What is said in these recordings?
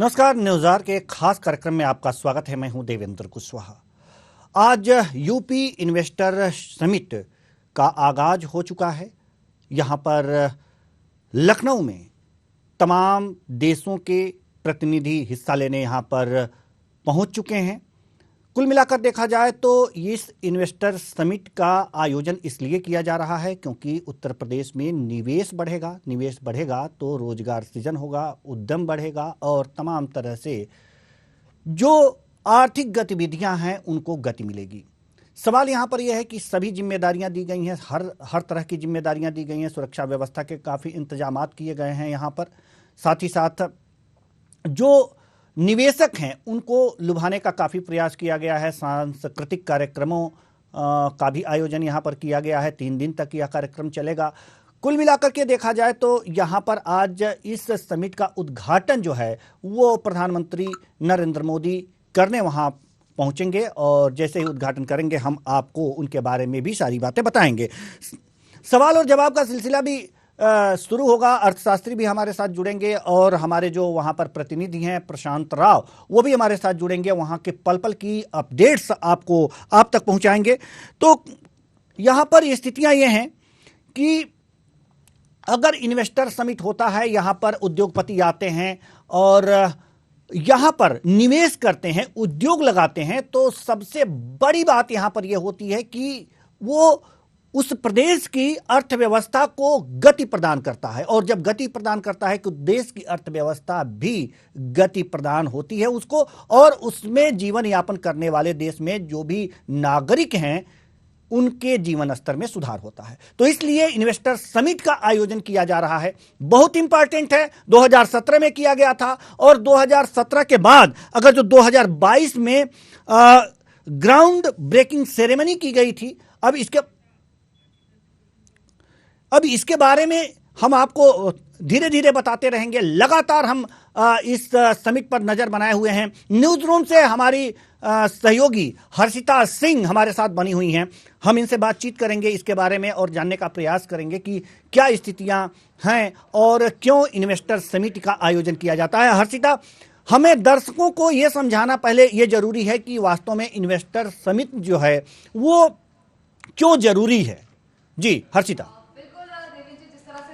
नमस्कार। न्यूज़ार के खास कार्यक्रम में आपका स्वागत है। मैं हूं देवेंद्र कुशवाहा। आज यूपी इन्वेस्टर समिट का आगाज हो चुका है। यहां पर लखनऊ में तमाम देशों के प्रतिनिधि हिस्सा लेने यहां पर पहुंच चुके हैं। कुल मिलाकर देखा जाए तो इस इन्वेस्टर समिट का आयोजन इसलिए किया जा रहा है क्योंकि उत्तर प्रदेश में निवेश बढ़ेगा तो रोजगार सृजन होगा, उद्यम बढ़ेगा और तमाम तरह से जो आर्थिक गतिविधियां हैं उनको गति मिलेगी। सवाल यहाँ पर यह है कि सभी जिम्मेदारियां दी गई हैं, हर तरह की जिम्मेदारियां दी गई हैं। सुरक्षा व्यवस्था के काफ़ी इंतजामात किए गए हैं यहाँ पर। साथ ही साथ जो निवेशक हैं उनको लुभाने का काफ़ी प्रयास किया गया है। सांस्कृतिक कार्यक्रमों का भी आयोजन यहाँ पर किया गया है। 3 दिन तक यह कार्यक्रम चलेगा। कुल मिलाकर के देखा जाए तो यहाँ पर आज इस समिट का उद्घाटन जो है वो प्रधानमंत्री नरेंद्र मोदी करने वहाँ पहुँचेंगे और जैसे ही उद्घाटन करेंगे हम आपको उनके बारे में भी सारी बातें बताएंगे। सवाल और जवाब का सिलसिला भी शुरू होगा। अर्थशास्त्री भी हमारे साथ जुड़ेंगे और हमारे जो वहाँ पर प्रतिनिधि हैं प्रशांत राव वो भी हमारे साथ जुड़ेंगे। वहाँ के पल पल की अपडेट्स आप तक पहुँचाएंगे। तो यहाँ पर स्थितियाँ ये हैं कि अगर इन्वेस्टर समिट होता है, यहाँ पर उद्योगपति आते हैं और यहाँ पर निवेश करते हैं, उद्योग लगाते हैं, तो सबसे बड़ी बात यहाँ पर यह होती है कि वो उस प्रदेश की अर्थव्यवस्था को गति प्रदान करता है और जब गति प्रदान करता है तो देश की अर्थव्यवस्था भी गति प्रदान होती है उसको और उसमें जीवन यापन करने वाले देश में जो भी नागरिक हैं उनके जीवन स्तर में सुधार होता है। तो इसलिए इन्वेस्टर समिट का आयोजन किया जा रहा है। बहुत इंपॉर्टेंट है। 2017 में किया गया था और 2017 के बाद अगर जो 2022 में ग्राउंड ब्रेकिंग सेरेमनी की गई थी, अब इसके बारे में हम आपको धीरे धीरे बताते रहेंगे। लगातार हम इस समिट पर नजर बनाए हुए हैं। न्यूज रूम से हमारी सहयोगी हर्षिता सिंह हमारे साथ बनी हुई हैं। हम इनसे बातचीत करेंगे इसके बारे में और जानने का प्रयास करेंगे कि क्या स्थितियां हैं और क्यों इन्वेस्टर समिट का आयोजन किया जाता है। हर्षिता, हमें दर्शकों को यह समझाना पहले ये जरूरी है कि वास्तव में इन्वेस्टर समिट जो है वो क्यों जरूरी है। जी हर्षिता।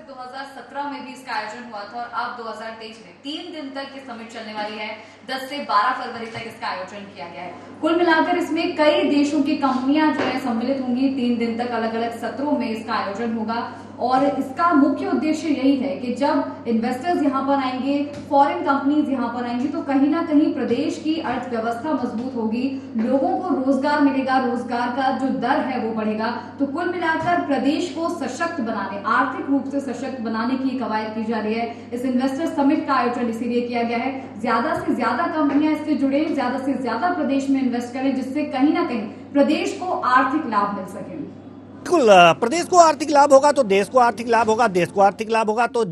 2017 में भी इसका आयोजन हुआ था और अब 2023 में 3 दिन तक ये समिट चलने वाली है। 10 से 12 फरवरी तक इसका आयोजन किया गया है। कुल मिलाकर इसमें कई देशों की कंपनियां जो है सम्मिलित होंगी। 3 दिन तक अलग अलग सत्रों में इसका आयोजन होगा और इसका मुख्य उद्देश्य यही है कि जब इन्वेस्टर्स यहाँ पर आएंगे, फॉरेन कंपनीज यहाँ पर आएंगी तो कहीं ना कहीं प्रदेश की अर्थव्यवस्था मजबूत होगी, लोगों को रोजगार मिलेगा, रोजगार का जो दर है वो बढ़ेगा। तो कुल मिलाकर प्रदेश को सशक्त बनाने, आर्थिक रूप से सशक्त बनाने की कवायद की जा रही है। इस इन्वेस्टर समिट का आयोजन इसीलिए किया गया है ज्यादा से ज्यादा कंपनियां इससे जुड़े, ज्यादा से ज्यादा प्रदेश में इन्वेस्ट करें जिससे कहीं ना कहीं प्रदेश को आर्थिक लाभ मिल सके। बिल्कुल, प्रदेश को आर्थिक लाभ होगा तो देश को आर्थिक लाभ होगा, देश को आर्थिक लाभ होगा तो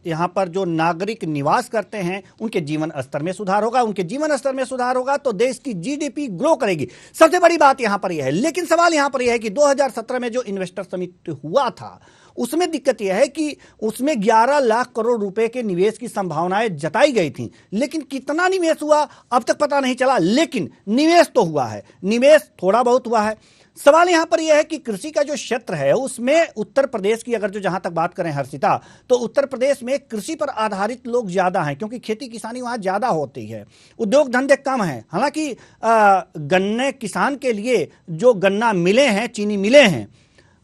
यहाँ पर जो नागरिक निवास करते हैं उनके जीवन स्तर में सुधार होगा, उनके जीवन स्तर में सुधार होगा तो देश की जीडीपी ग्रो करेगी। सबसे बड़ी बात यहाँ पर यह है। लेकिन सवाल यहाँ पर यह है कि 2017 में जो इन्वेस्टर समिट हुआ था उसमें दिक्कत यह है कि उसमें 11 लाख करोड़ रुपए के निवेश की संभावनाएं जताई गई थी, लेकिन कितना निवेश हुआ अब तक पता नहीं चला। लेकिन निवेश तो हुआ है, निवेश थोड़ा बहुत हुआ है। सवाल यहां पर यह है कि कृषि का जो क्षेत्र है उसमें उत्तर प्रदेश की अगर जो जहां तक बात करें हर्षिता, तो उत्तर प्रदेश में कृषि पर आधारित लोग ज्यादा हैं क्योंकि खेती किसानी वहां ज्यादा होती है, उद्योग धंधे कम हैं। हालांकि गन्ने किसान के लिए जो गन्ना मिले हैं, चीनी मिले हैं,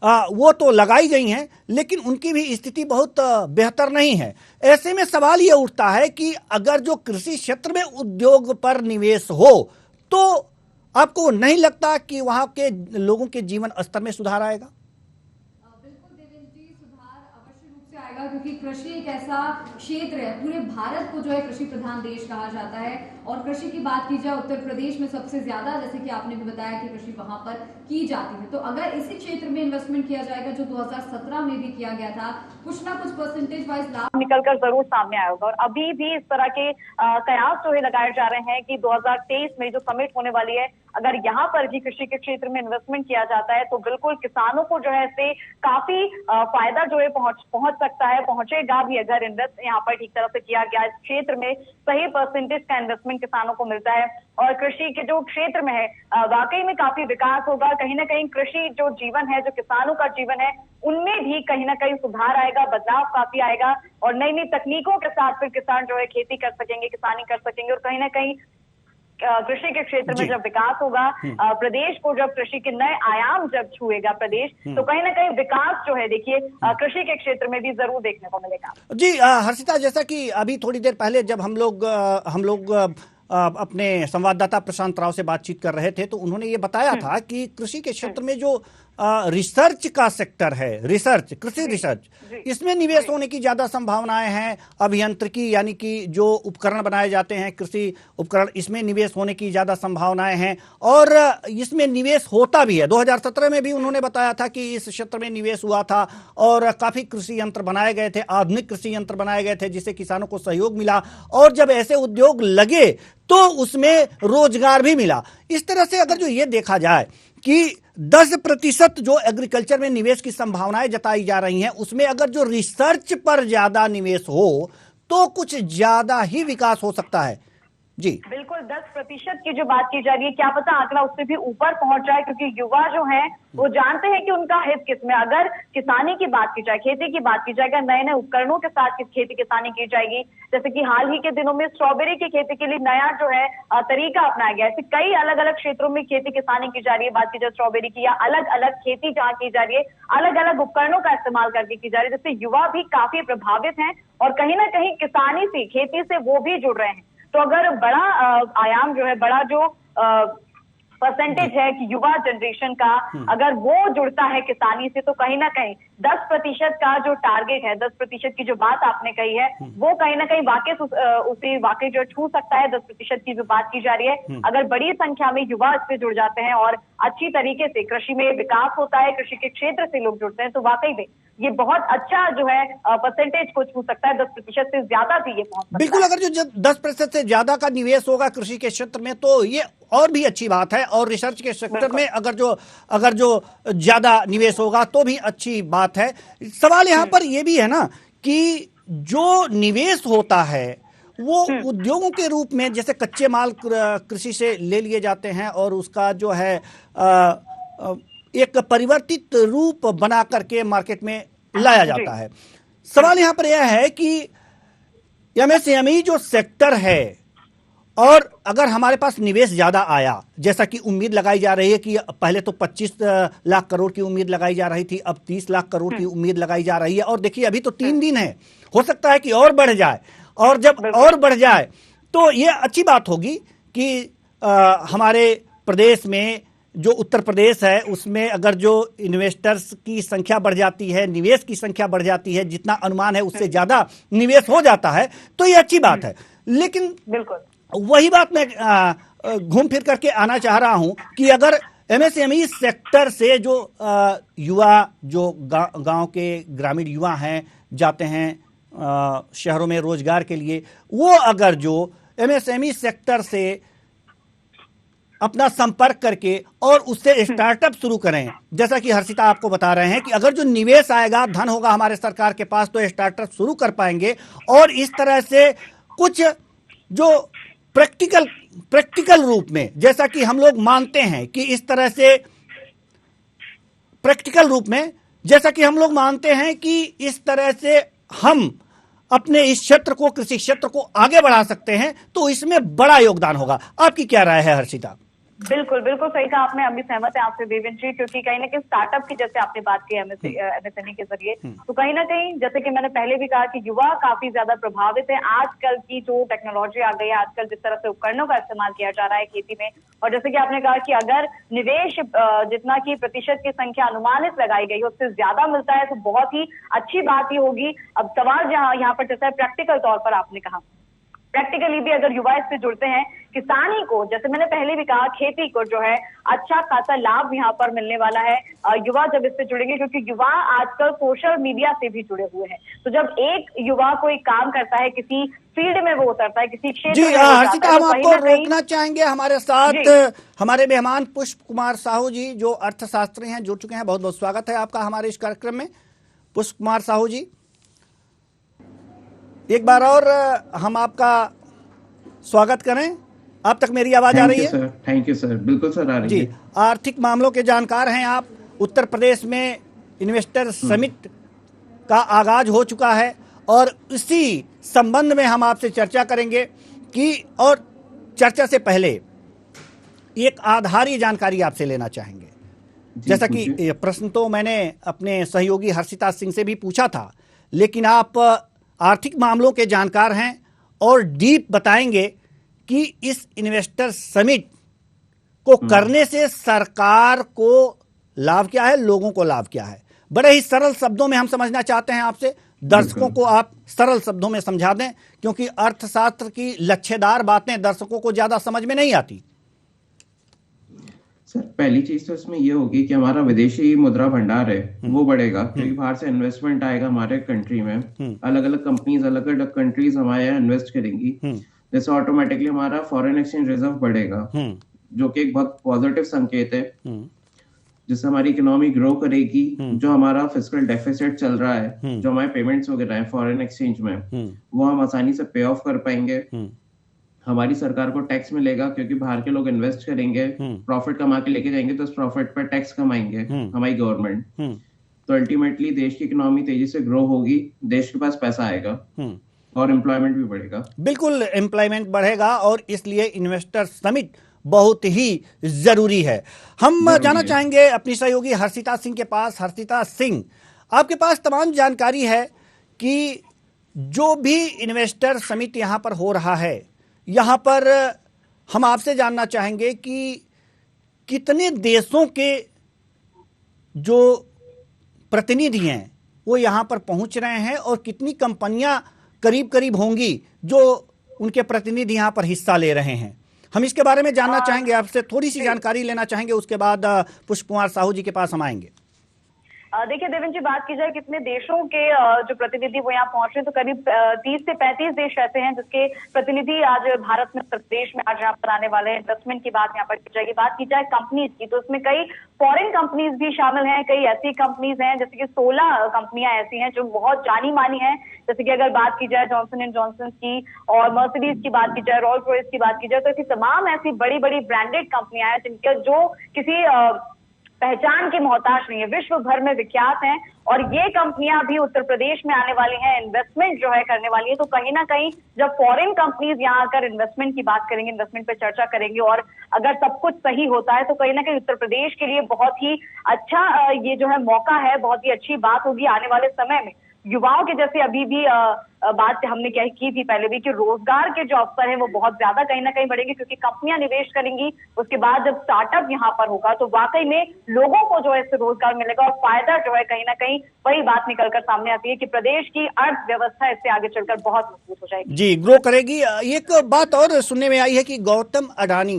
वो तो लगाई गई हैं लेकिन उनकी भी स्थिति बहुत बेहतर नहीं है। ऐसे में सवाल ये उठता है कि अगर जो कृषि क्षेत्र में उद्योग पर निवेश हो तो आपको नहीं लगता कि वहां के लोगों के जीवन स्तर में सुधार आएगा? बिल्कुल देवेंद्र जी, सुधार अवश्य रूप से आएगा क्योंकि कृषि एक ऐसा क्षेत्र है, पूरे भारत को जो है कृषि प्रधान देश कहा जाता है और कृषि की बात की जाए उत्तर प्रदेश में सबसे ज्यादा, जैसे कि आपने भी बताया कि कृषि वहां पर की जाती है। तो अगर इसी क्षेत्र में इन्वेस्टमेंट किया जाएगा जो 2017 में भी किया गया था, कुछ ना कुछ परसेंटेज वाइज लाभ निकलकर जरूर सामने आया होगा। और अभी भी इस तरह के कयास जो है लगाए जा रहे हैं कि 2023 में जो समिट होने वाली है, अगर यहाँ पर भी कृषि के क्षेत्र में इन्वेस्टमेंट किया जाता है तो बिल्कुल किसानों को जो है इससे काफी फायदा जो है पहुंच सकता है, पहुंचेगा भी अगर इन्वेस्ट यहाँ पर ठीक तरह से किया गया, इस क्षेत्र में सही परसेंटेज का इन्वेस्टमेंट किसानों को मिलता है और कृषि के जो क्षेत्र में है वाकई में काफी विकास होगा। कहीं ना कहीं कृषि जो जीवन है, जो किसानों का जीवन है, उनमें भी कहीं ना कहीं सुधार आएगा, बदलाव काफी आएगा और नई नई तकनीकों के साथ फिर किसान जो है खेती कर सकेंगे, किसानी कर सकेंगे और कहीं ना कहीं कृषि के क्षेत्र में जब विकास होगा, प्रदेश को जब कृषि के नए आयाम जब छुएगा प्रदेश, तो कहीं ना कहीं विकास जो है देखिए कृषि के क्षेत्र में भी जरूर देखने को मिलेगा। जी हर्षिता, जैसा कि अभी थोड़ी देर पहले जब हम लोग अपने संवाददाता प्रशांत राव से बातचीत कर रहे थे तो उन्होंने ये बताया था कि कृषि के क्षेत्र में जो रिसर्च का सेक्टर है, कृषि रिसर्च, इसमें निवेश होने की ज्यादा संभावनाएं हैं। अभियांत्रिकी यानी कि जो उपकरण बनाए जाते हैं, कृषि उपकरण, इसमें निवेश होने की ज्यादा संभावनाएं हैं और इसमें निवेश होता भी है। 2017 में भी उन्होंने बताया था कि इस क्षेत्र में निवेश हुआ था और काफी कृषि यंत्र बनाए गए थे, आधुनिक कृषि यंत्र बनाए गए थे जिससे किसानों को सहयोग मिला और जब ऐसे उद्योग लगे तो उसमें रोजगार भी मिला। इस तरह से अगर जो ये देखा जाए कि 10% जो एग्रीकल्चर में निवेश की संभावनाएं जताई जा रही हैं, उसमें अगर जो रिसर्च पर ज्यादा निवेश हो तो कुछ ज्यादा ही विकास हो सकता है। जी बिल्कुल, 10% की जो बात की जा रही है, क्या पता आंकड़ा उससे भी ऊपर पहुंच जाए, क्योंकि युवा जो हैं वो जानते हैं कि उनका हित किसमें। अगर किसानी की बात की जाए, खेती की बात की जाए, अगर नए नए उपकरणों के साथ खेती किसानी की जाएगी, जैसे कि हाल ही के दिनों में स्ट्रॉबेरी की खेती के लिए नया जो है तरीका अपनाया गया है। ऐसे कई अलग अलग क्षेत्रों में खेती किसानी की जा रही है, बात की जाए स्ट्रॉबेरी की, या अलग अलग खेती जहाँ की जा रही है, अलग अलग उपकरणों का इस्तेमाल करके की जा रही है, जिससे युवा भी काफी प्रभावित हैं और कहीं ना कहीं किसानी से, खेती से वो भी जुड़ रहे हैं। तो अगर बड़ा आयाम जो है, बड़ा जो परसेंटेज है कि युवा जनरेशन का, अगर वो जुड़ता है किसानी से, तो कहीं ना कहीं 10% का जो टारगेट है, 10% की जो बात आपने कही है, वो कहीं ना कहीं उसे वाकई जो छू सकता है। 10% की जो बात की जा रही है, अगर बड़ी संख्या में युवा इससे जुड़ जाते हैं और अच्छी तरीके से कृषि में विकास होता है, कृषि के क्षेत्र से लोग जुड़ते हैं, तो वाकई में ये बहुत अच्छा जो है परसेंटेज को छू सकता है। 10% से ज्यादा भी ये पहुंच सकता है। बिल्कुल, अगर जो 10% से ज्यादा का निवेश होगा कृषि के क्षेत्र में तो ये और भी अच्छी बात है और रिसर्च के सेक्टर में अगर जो ज्यादा निवेश होगा तो भी अच्छी बात है। सवाल यहाँ पर ये भी है ना कि जो निवेश होता है वो उद्योगों के रूप में, जैसे कच्चे माल कृषि से ले लिए जाते हैं और उसका जो है एक परिवर्तित रूप बना करके मार्केट में लाया जाता है। सवाल यहाँ पर यह है कि एमएसएमई जो सेक्टर है, और अगर हमारे पास निवेश ज्यादा आया, जैसा कि उम्मीद लगाई जा रही है कि पहले तो 25 लाख करोड़ की उम्मीद लगाई जा रही थी, अब 30 लाख करोड़ की उम्मीद लगाई जा रही है और देखिए अभी तो 3 दिन है, हो सकता है कि और बढ़ जाए, और जब और बढ़ जाए तो ये अच्छी बात होगी कि हमारे प्रदेश में, जो उत्तर प्रदेश है उसमें अगर जो इन्वेस्टर्स की संख्या बढ़ जाती है, निवेश की संख्या बढ़ जाती है, जितना अनुमान है उससे ज्यादा निवेश हो जाता है, तो ये अच्छी बात है। लेकिन बिल्कुल वही बात मैं घूम फिर करके आना चाह रहा हूं कि अगर एमएसएमई सेक्टर से जो युवा, जो गांव के ग्रामीण युवा हैं, जाते हैं शहरों में रोजगार के लिए, वो अगर जो एमएसएमई सेक्टर से अपना संपर्क करके और उससे स्टार्टअप शुरू करें, जैसा कि हर्षिता आपको बता रहे हैं कि अगर जो निवेश आएगा, धन होगा हमारे सरकार के पास, तो स्टार्टअप शुरू कर पाएंगे और इस तरह से कुछ जो प्रैक्टिकल रूप में, जैसा कि हम लोग मानते हैं कि इस तरह से प्रैक्टिकल रूप में, जैसा कि हम लोग मानते हैं कि इस तरह से हम अपने इस क्षेत्र को, कृषि क्षेत्र को आगे बढ़ा सकते हैं, तो इसमें बड़ा योगदान होगा। आपकी क्या राय है हर्षिता? बिल्कुल बिल्कुल सही कहा आपने, हम भी सहमत है आपसे देवेंद्र जी, क्योंकि कहीं ना कहीं स्टार्टअप की जैसे आपने बात की एमएसएमई के जरिए, तो कहीं ना कहीं जैसे कि मैंने पहले भी कहा कि युवा काफी ज्यादा प्रभावित है। आजकल की जो टेक्नोलॉजी आ गई है, आजकल जिस तरह से उपकरणों का इस्तेमाल किया जा रहा है खेती में, और जैसे कि आपने कहा कि अगर निवेश जितना की प्रतिशत की संख्या अनुमानित लगाई गई उससे ज्यादा मिलता है तो बहुत ही अच्छी बात ही होगी। अब सवाल यहाँ पर जैसा प्रैक्टिकल तौर पर आपने कहा, प्रैक्टिकली भी अगर युवा इससे जुड़ते हैं, किसानी को, जैसे मैंने पहले भी कहा, खेती को जो है अच्छा खासा लाभ यहाँ पर मिलने वाला है युवा जब इससे जुड़ेंगे, क्योंकि युवा आजकल सोशल मीडिया से भी जुड़े हुए हैं। तो जब एक युवा कोई काम करता है, किसी फील्ड में वो उतरता है, किसी क्षेत्र जी, हर्षिता हम आपको रोकना चाहेंगे। हमारे साथ हमारे मेहमान पुष्प कुमार साहू जी, जो अर्थशास्त्री हैं, जुड़ चुके हैं। बहुत बहुत स्वागत है आपका हमारे इस कार्यक्रम में। पुष्प कुमार साहू जी, एक बार और हम आपका स्वागत करें। आप तक मेरी आवाज आ रही है? थैंक यू सर, बिल्कुल सर आ रही जी, है। आर्थिक मामलों के जानकार हैं आप। उत्तर प्रदेश में इन्वेस्टर समिट का आगाज हो चुका है और इसी संबंध में हम आपसे चर्चा करेंगे कि, और चर्चा से पहले एक आधारी जानकारी आपसे लेना चाहेंगे। जैसा कि ये प्रश्न तो मैंने अपने सहयोगी हर्षिता सिंह से भी पूछा था, लेकिन आप आर्थिक मामलों के जानकार हैं और डीप बताएंगे कि इस इन्वेस्टर समिट को करने से सरकार को लाभ क्या है, लोगों को लाभ क्या है। बड़े ही सरल शब्दों में हम समझना चाहते हैं आपसे। दर्शकों को आप सरल शब्दों में समझा दें, क्योंकि अर्थशास्त्र की लच्छेदार बातें दर्शकों को ज्यादा समझ में नहीं आती। सर, पहली चीज तो इसमें ये होगी कि हमारा विदेशी मुद्रा भंडार है वो बढ़ेगा, क्योंकि बाहर से इन्वेस्टमेंट आएगा हमारे कंट्री में। अलग अलग कंपनीज अलग अलग कंट्रीज हमारे यहाँ इन्वेस्ट करेंगी, जैसे ऑटोमेटिकली हमारा फॉरेन एक्सचेंज रिजर्व बढ़ेगा, जो कि एक बहुत पॉजिटिव संकेत है, जिससे हमारी इकोनॉमी ग्रो करेगी। जो हमारा फिस्कल डेफिसिट चल रहा है, जो हमारे पेमेंट्स वगैरह है फॉरेन एक्सचेंज में, वो हम आसानी से पे ऑफ कर पाएंगे। हमारी सरकार को टैक्स मिलेगा, क्योंकि बाहर के लोग इन्वेस्ट करेंगे, प्रॉफिट कमा के लेके जाएंगे, तो उस प्रॉफिट पर टैक्स कमाएंगे हमारी गवर्नमेंट। तो अल्टीमेटली देश की इकोनॉमी तेजी से ग्रो होगी, देश के पास पैसा आएगा और एम्प्लॉयमेंट भी बढ़ेगा। बिल्कुल, एम्प्लॉयमेंट बढ़ेगा और इसलिए इन्वेस्टर समिट बहुत ही जरूरी है। हम जाना चाहेंगे अपनी सहयोगी हर्षिता सिंह के पास। हर्षिता सिंह, आपके पास तमाम जानकारी है कि जो भी इन्वेस्टर समिट यहाँ पर हो रहा है, यहाँ पर हम आपसे जानना चाहेंगे कि कितने देशों के जो प्रतिनिधि हैं वो यहाँ पर पहुँच रहे हैं और कितनी कंपनियां करीब करीब होंगी जो उनके प्रतिनिधि यहाँ पर हिस्सा ले रहे हैं। हम इसके बारे में जानना चाहेंगे, आपसे थोड़ी सी जानकारी लेना चाहेंगे। उसके बाद पुष्प कुमार साहू जी के पास हम आएंगे। देखिए देवेंद्र जी, बात की जाए कितने देशों के जो प्रतिनिधि वो यहाँ पहुंच रहे हैं, तो करीब 30 से 35 देश ऐसे हैं जिसके प्रतिनिधि आज भारत में, उत्तर प्रदेश में आज यहाँ पर आने वाले हैं। इन्वेस्टमेंट की बात यहाँ पर की जाएगी। बात की जाए कंपनीज की, तो उसमें कई फॉरेन कंपनीज भी शामिल हैं। कई ऐसी कंपनीज हैं, जैसे कि 16 कंपनियां ऐसी हैं जो बहुत जानी मानी हैं। जैसे कि अगर बात की जाए जॉनसन एंड जॉनसन की और मर्सिडीज की बात की जाए, रोल्स रॉयस की बात की जाए, तो ऐसी तमाम ऐसी बड़ी बड़ी ब्रांडेड कंपनियां हैं जिनके जो किसी पहचान के मोहताज नहीं है, विश्व भर में विख्यात हैं। और ये कंपनियां भी उत्तर प्रदेश में आने वाली हैं, इन्वेस्टमेंट जो है करने वाली है। तो कहीं ना कहीं जब फॉरेन कंपनीज यहाँ आकर इन्वेस्टमेंट की बात करेंगे, इन्वेस्टमेंट पे चर्चा करेंगे, और अगर सब कुछ सही होता है तो कहीं ना कहीं उत्तर प्रदेश के लिए बहुत ही अच्छा ये जो है मौका है, बहुत ही अच्छी बात होगी आने वाले समय में। युवाओं के, जैसे अभी भी बात हमने क्या की थी पहले भी, कि रोजगार के जो अवसर है वो बहुत ज्यादा कहीं ना कहीं बढ़ेंगे, क्योंकि कंपनियां निवेश करेंगी। उसके बाद जब स्टार्टअप यहाँ पर होगा तो वाकई में लोगों को जो है इससे रोजगार मिलेगा और फायदा जो है कहीं ना कहीं वही बात निकलकर सामने आती है कि प्रदेश की अर्थव्यवस्था इससे आगे चलकर बहुत मजबूत हो जाएगी, जी, ग्रो करेगी। एक बात और सुनने में आई है कि गौतम अडानी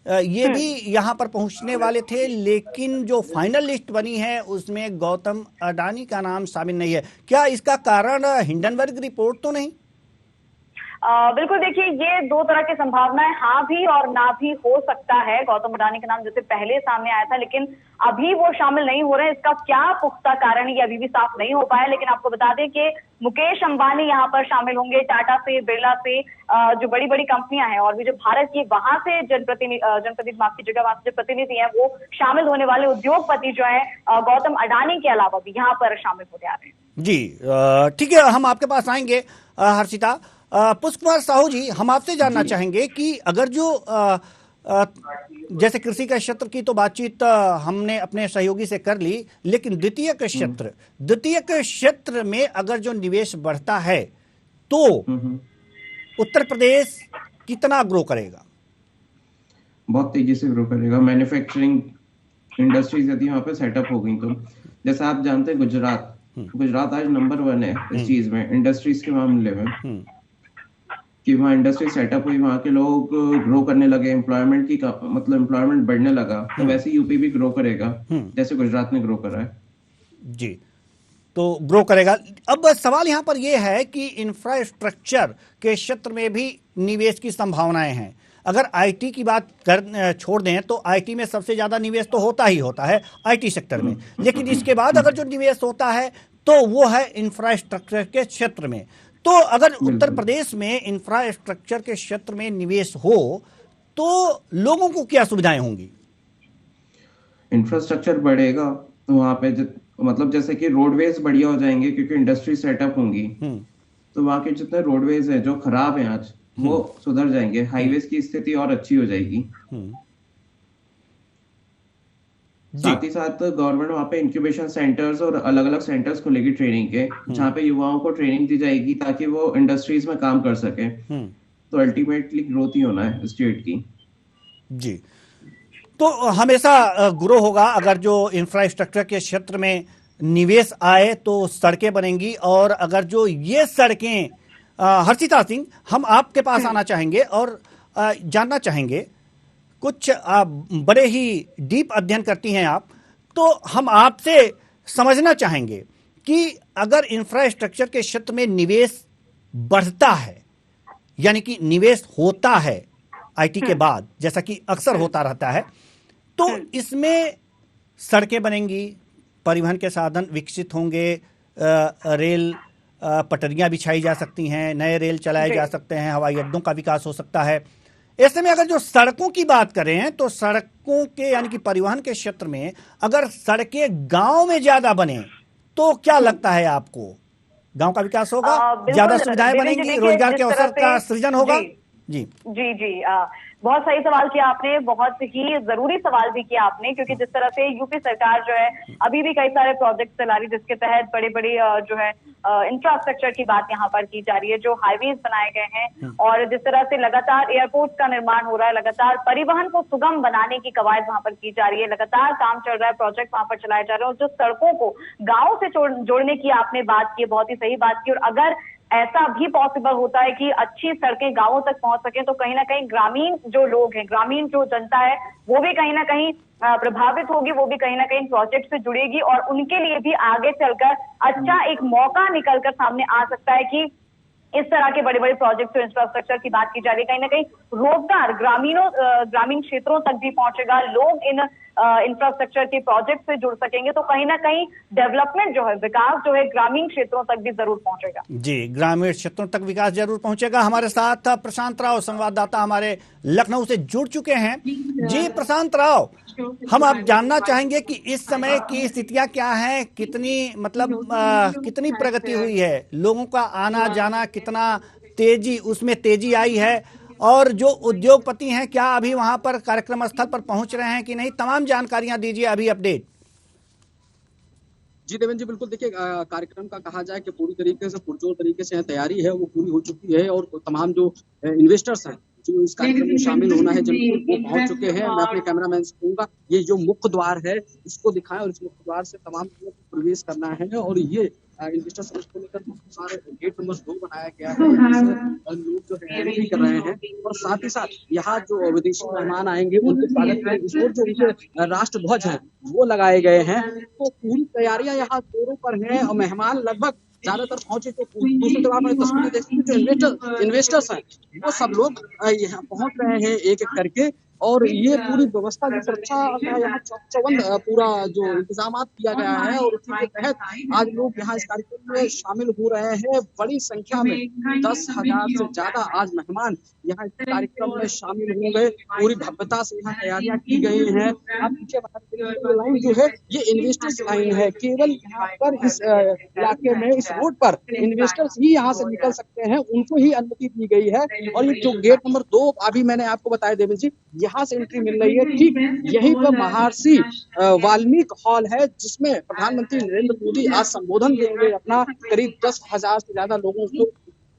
ये भी यहाँ पर पहुंचने वाले थे, लेकिन जो फाइनल लिस्ट बनी है उसमें गौतम अडानी का नाम शामिल नहीं है। क्या इसका कारण हिंडनबर्ग रिपोर्ट तो नहीं? बिल्कुल, देखिए ये दो तरह की संभावनाएं हाँ भी और ना भी हो सकता है। गौतम अडानी का नाम जैसे पहले सामने आया था, लेकिन अभी वो शामिल नहीं हो रहे हैं। इसका क्या पुख्ता कारण है ये अभी भी साफ नहीं हो पाया। लेकिन आपको बता दें कि मुकेश अंबानी यहाँ पर शामिल होंगे, टाटा से, बिरला से, जो बड़ी बड़ी कंपनियां हैं, और भी जो भारत की वहां से जनप्रतिनिधि माफ कीजिएगा, वहां से जो प्रतिनिधि हैं वो शामिल होने वाले उद्योगपति जो है गौतम अडानी के अलावा भी यहाँ पर शामिल होने आ रहे हैं। जी, ठीक है, हम आपके पास आएंगे हर्षिता। पुष्प कुमार साहू जी, हम आपसे जानना चाहेंगे कि अगर जो जैसे कृषि का क्षेत्र की तो बातचीत हमने अपने सहयोगी से कर ली, लेकिन द्वितीयक क्षेत्र में अगर जो निवेश बढ़ता है तो उत्तर प्रदेश कितना ग्रो करेगा? बहुत तेजी से ग्रो करेगा। मैन्युफैक्चरिंग इंडस्ट्रीज यदि वहाँ पे सेटअप हो गई तो, जैसे आप जानते हैं गुजरात आज नंबर 1 है इस चीज में, इंडस्ट्रीज के मामले में, कि वहाँ इंडस्ट्री सेटअप हुई, वहाँ के लोग ग्रो करने लगे, एम्प्लॉयमेंट की मतलब एम्प्लॉयमेंट बढ़ने लगा, तो वैसे यूपी भी ग्रो करेगा जैसे गुजरात ने ग्रो करा है। जी, तो ग्रो करेगा। अब सवाल यहाँ पर यह है कि इंफ्रास्ट्रक्चर के क्षेत्र में भी निवेश की संभावनाएं हैं। अगर आईटी की बात छोड़ दें तो आईटी में सबसे ज्यादा निवेश तो होता ही होता है आईटी सेक्टर में, लेकिन इसके बाद अगर जो निवेश होता है तो वो है इंफ्रास्ट्रक्चर के क्षेत्र में। तो अगर उत्तर बिल्कुल। प्रदेश में इंफ्रास्ट्रक्चर के क्षेत्र में निवेश हो तो लोगों को क्या सुविधाएं होंगी? इंफ्रास्ट्रक्चर बढ़ेगा तो वहाँ पे मतलब जैसे कि रोडवेज बढ़िया हो जाएंगे क्योंकि इंडस्ट्री सेटअप होंगी, तो वहाँ के जितने रोडवेज हैं जो खराब हैं आज वो सुधर जाएंगे, हाईवेज की स्थिति और अच्छी हो जाएगी। साथ ही साथ गवर्नमेंट वहाँ पे इंक्यूबेशन सेंटर्स और अलग अलग सेंटर्स खुलेगी ट्रेनिंग के, जहाँ पे युवाओं को ट्रेनिंग दी जाएगी ताकि वो इंडस्ट्रीज में काम कर सके। तो अल्टीमेटली ग्रोथ ही होना है स्टेट की। जी, तो हमेशा ग्रो होगा अगर जो इंफ्रास्ट्रक्चर के क्षेत्र में निवेश आए तो सड़कें बनेंगी। और अगर जो ये सड़कें, हर्षिता सिंह, हम आपके पास आना चाहेंगे और जानना चाहेंगे, कुछ बड़े ही डीप अध्ययन करती हैं आप, तो हम आपसे समझना चाहेंगे कि अगर इंफ्रास्ट्रक्चर के क्षेत्र में निवेश बढ़ता है, यानी कि निवेश होता है आईटी के बाद, जैसा कि अक्सर होता रहता है, तो इसमें सड़कें बनेंगी, परिवहन के साधन विकसित होंगे, रेल पटरियां बिछाई जा सकती हैं, नए रेल चलाए जा सकते हैं, हवाई अड्डों का विकास हो सकता है। ऐसे में अगर जो सड़कों की बात करें तो सड़कों के यानी कि परिवहन के क्षेत्र में अगर सड़कें गांव में ज्यादा बने तो क्या लगता है आपको? गांव का विकास होगा, ज्यादा सुविधाएं बनेंगी, रोजगार के अवसर का सृजन होगा? जी जी जी बहुत सही सवाल किया आपने, बहुत ही जरूरी सवाल भी किया आपने, क्योंकि जिस तरह से यूपी सरकार जो है अभी भी कई सारे प्रोजेक्ट चला रही, जिसके तहत बड़ी बड़ी जो है इंफ्रास्ट्रक्चर की बात यहाँ पर की जा रही है, जो हाईवेज बनाए गए हैं और जिस तरह से लगातार एयरपोर्ट का निर्माण हो रहा है, लगातार परिवहन को सुगम बनाने की कवायद वहां पर की जा रही है, लगातार काम चल रहा है, प्रोजेक्ट वहां पर चलाए जा रहे हैं। और जो सड़कों को गाँव से जोड़ने की आपने बात की, बहुत ही सही बात की। और अगर ऐसा भी पॉसिबल होता है कि अच्छी सड़कें गांवों तक पहुंच सके तो कहीं ना कहीं ग्रामीण जो लोग हैं, ग्रामीण जो जनता है, वो भी कहीं ना कहीं प्रभावित होगी, वो भी कहीं ना कहीं प्रोजेक्ट से जुड़ेगी और उनके लिए भी आगे चलकर अच्छा एक मौका निकलकर सामने आ सकता है कि इस तरह के बड़े बड़े प्रोजेक्ट, इंफ्रास्ट्रक्चर की बात की जा रही है, कहीं ना कहीं रोजगार ग्रामीण क्षेत्रों तक भी पहुंचेगा, लोग इन इंफ्रास्ट्रक्चर के प्रोजेक्ट से जुड़ सकेंगे, तो कहीं ना कहीं डेवलपमेंट जो है, विकास जो है, ग्रामीण क्षेत्रों तक भी जरूर पहुंचेगा। जी, ग्रामीण क्षेत्रों तक विकास जरूर पहुंचेगा। हमारे साथ प्रशांत राव, संवाददाता हमारे लखनऊ से जुड़ चुके हैं। जी प्रशांत राव, हम आप जानना चाहेंगे कि इस समय की स्थितियां क्या हैं, कितनी कितनी प्रगति हुई है, लोगों का आना जाना कितना उसमें तेजी आई है, और जो उद्योगपति हैं क्या अभी वहां पर कार्यक्रम स्थल पर पहुंच रहे हैं कि नहीं? तमाम जानकारियां दीजिए, अभी अपडेट। जी देवेंद्र जी, बिल्कुल। देखिए, कार्यक्रम का कहा जाए कि पूरी तरीके से पुरजोर तरीके से तैयारी है, वो पूरी हो चुकी है और तमाम जो इन्वेस्टर्स हैं जो इस कार्यक्रम में शामिल होना है जिनको, वो पहुंच चुके हैं। मैं अपने कैमरामैन से कहूंगा ये जो मुख्य द्वार है इसको दिखाएं और इस मुख्य द्वार से तमाम लोगों को प्रवेश करना है। और ये इन्वेस्टर समिट को लेकर सारे गेट नंबर 2 बनाया गया है, लोग जो है एंट्री कर रहे हैं और साथ ही साथ यहाँ जो विदेशी मेहमान आएंगे उनके स्वागत के लिए जो उनके राष्ट्र ध्वज है वो लगाए गए हैं। तो पूरी तैयारियां यहाँ जोरों पर हैं और मेहमान लगभग ज्यादातर पहुंचे। तो दूसरी तरफ आप तस्वीरें देखते हैं, जो इन्वेस्टर्स हैं वो सब लोग यहाँ पहुंच रहे हैं एक एक करके, और ये पूरी व्यवस्था की सुरक्षा का यहाँ चौबंद पूरा जो इंतजाम किया गया है और उसी के तहत आज लोग यहाँ इस कार्यक्रम में शामिल हो रहे हैं। बड़ी संख्या में 10,000 से ज्यादा आज मेहमान यहाँ इस कार्यक्रम में शामिल हो गए। पूरी भव्यता से यहाँ तैयारियां की गई हैं। आप पीछे लाइन जो है ये इन्वेस्टर्स लाइन है, केवल यहाँ पर इस इलाके में इस रोड पर इन्वेस्टर्स ही यहाँ से निकल सकते हैं, उनको ही अनुमति दी गई है। और ये जो गेट नंबर 2 अभी मैंने आपको बताया देवेंद्र जी, यहाँ से एंट्री मिल रही है, ठीक यहीं पर महर्षि वाल्मीकि हॉल है जिसमें प्रधानमंत्री नरेंद्र मोदी आज संबोधन देंगे अपना। करीब 10,000 से ज्यादा लोगों को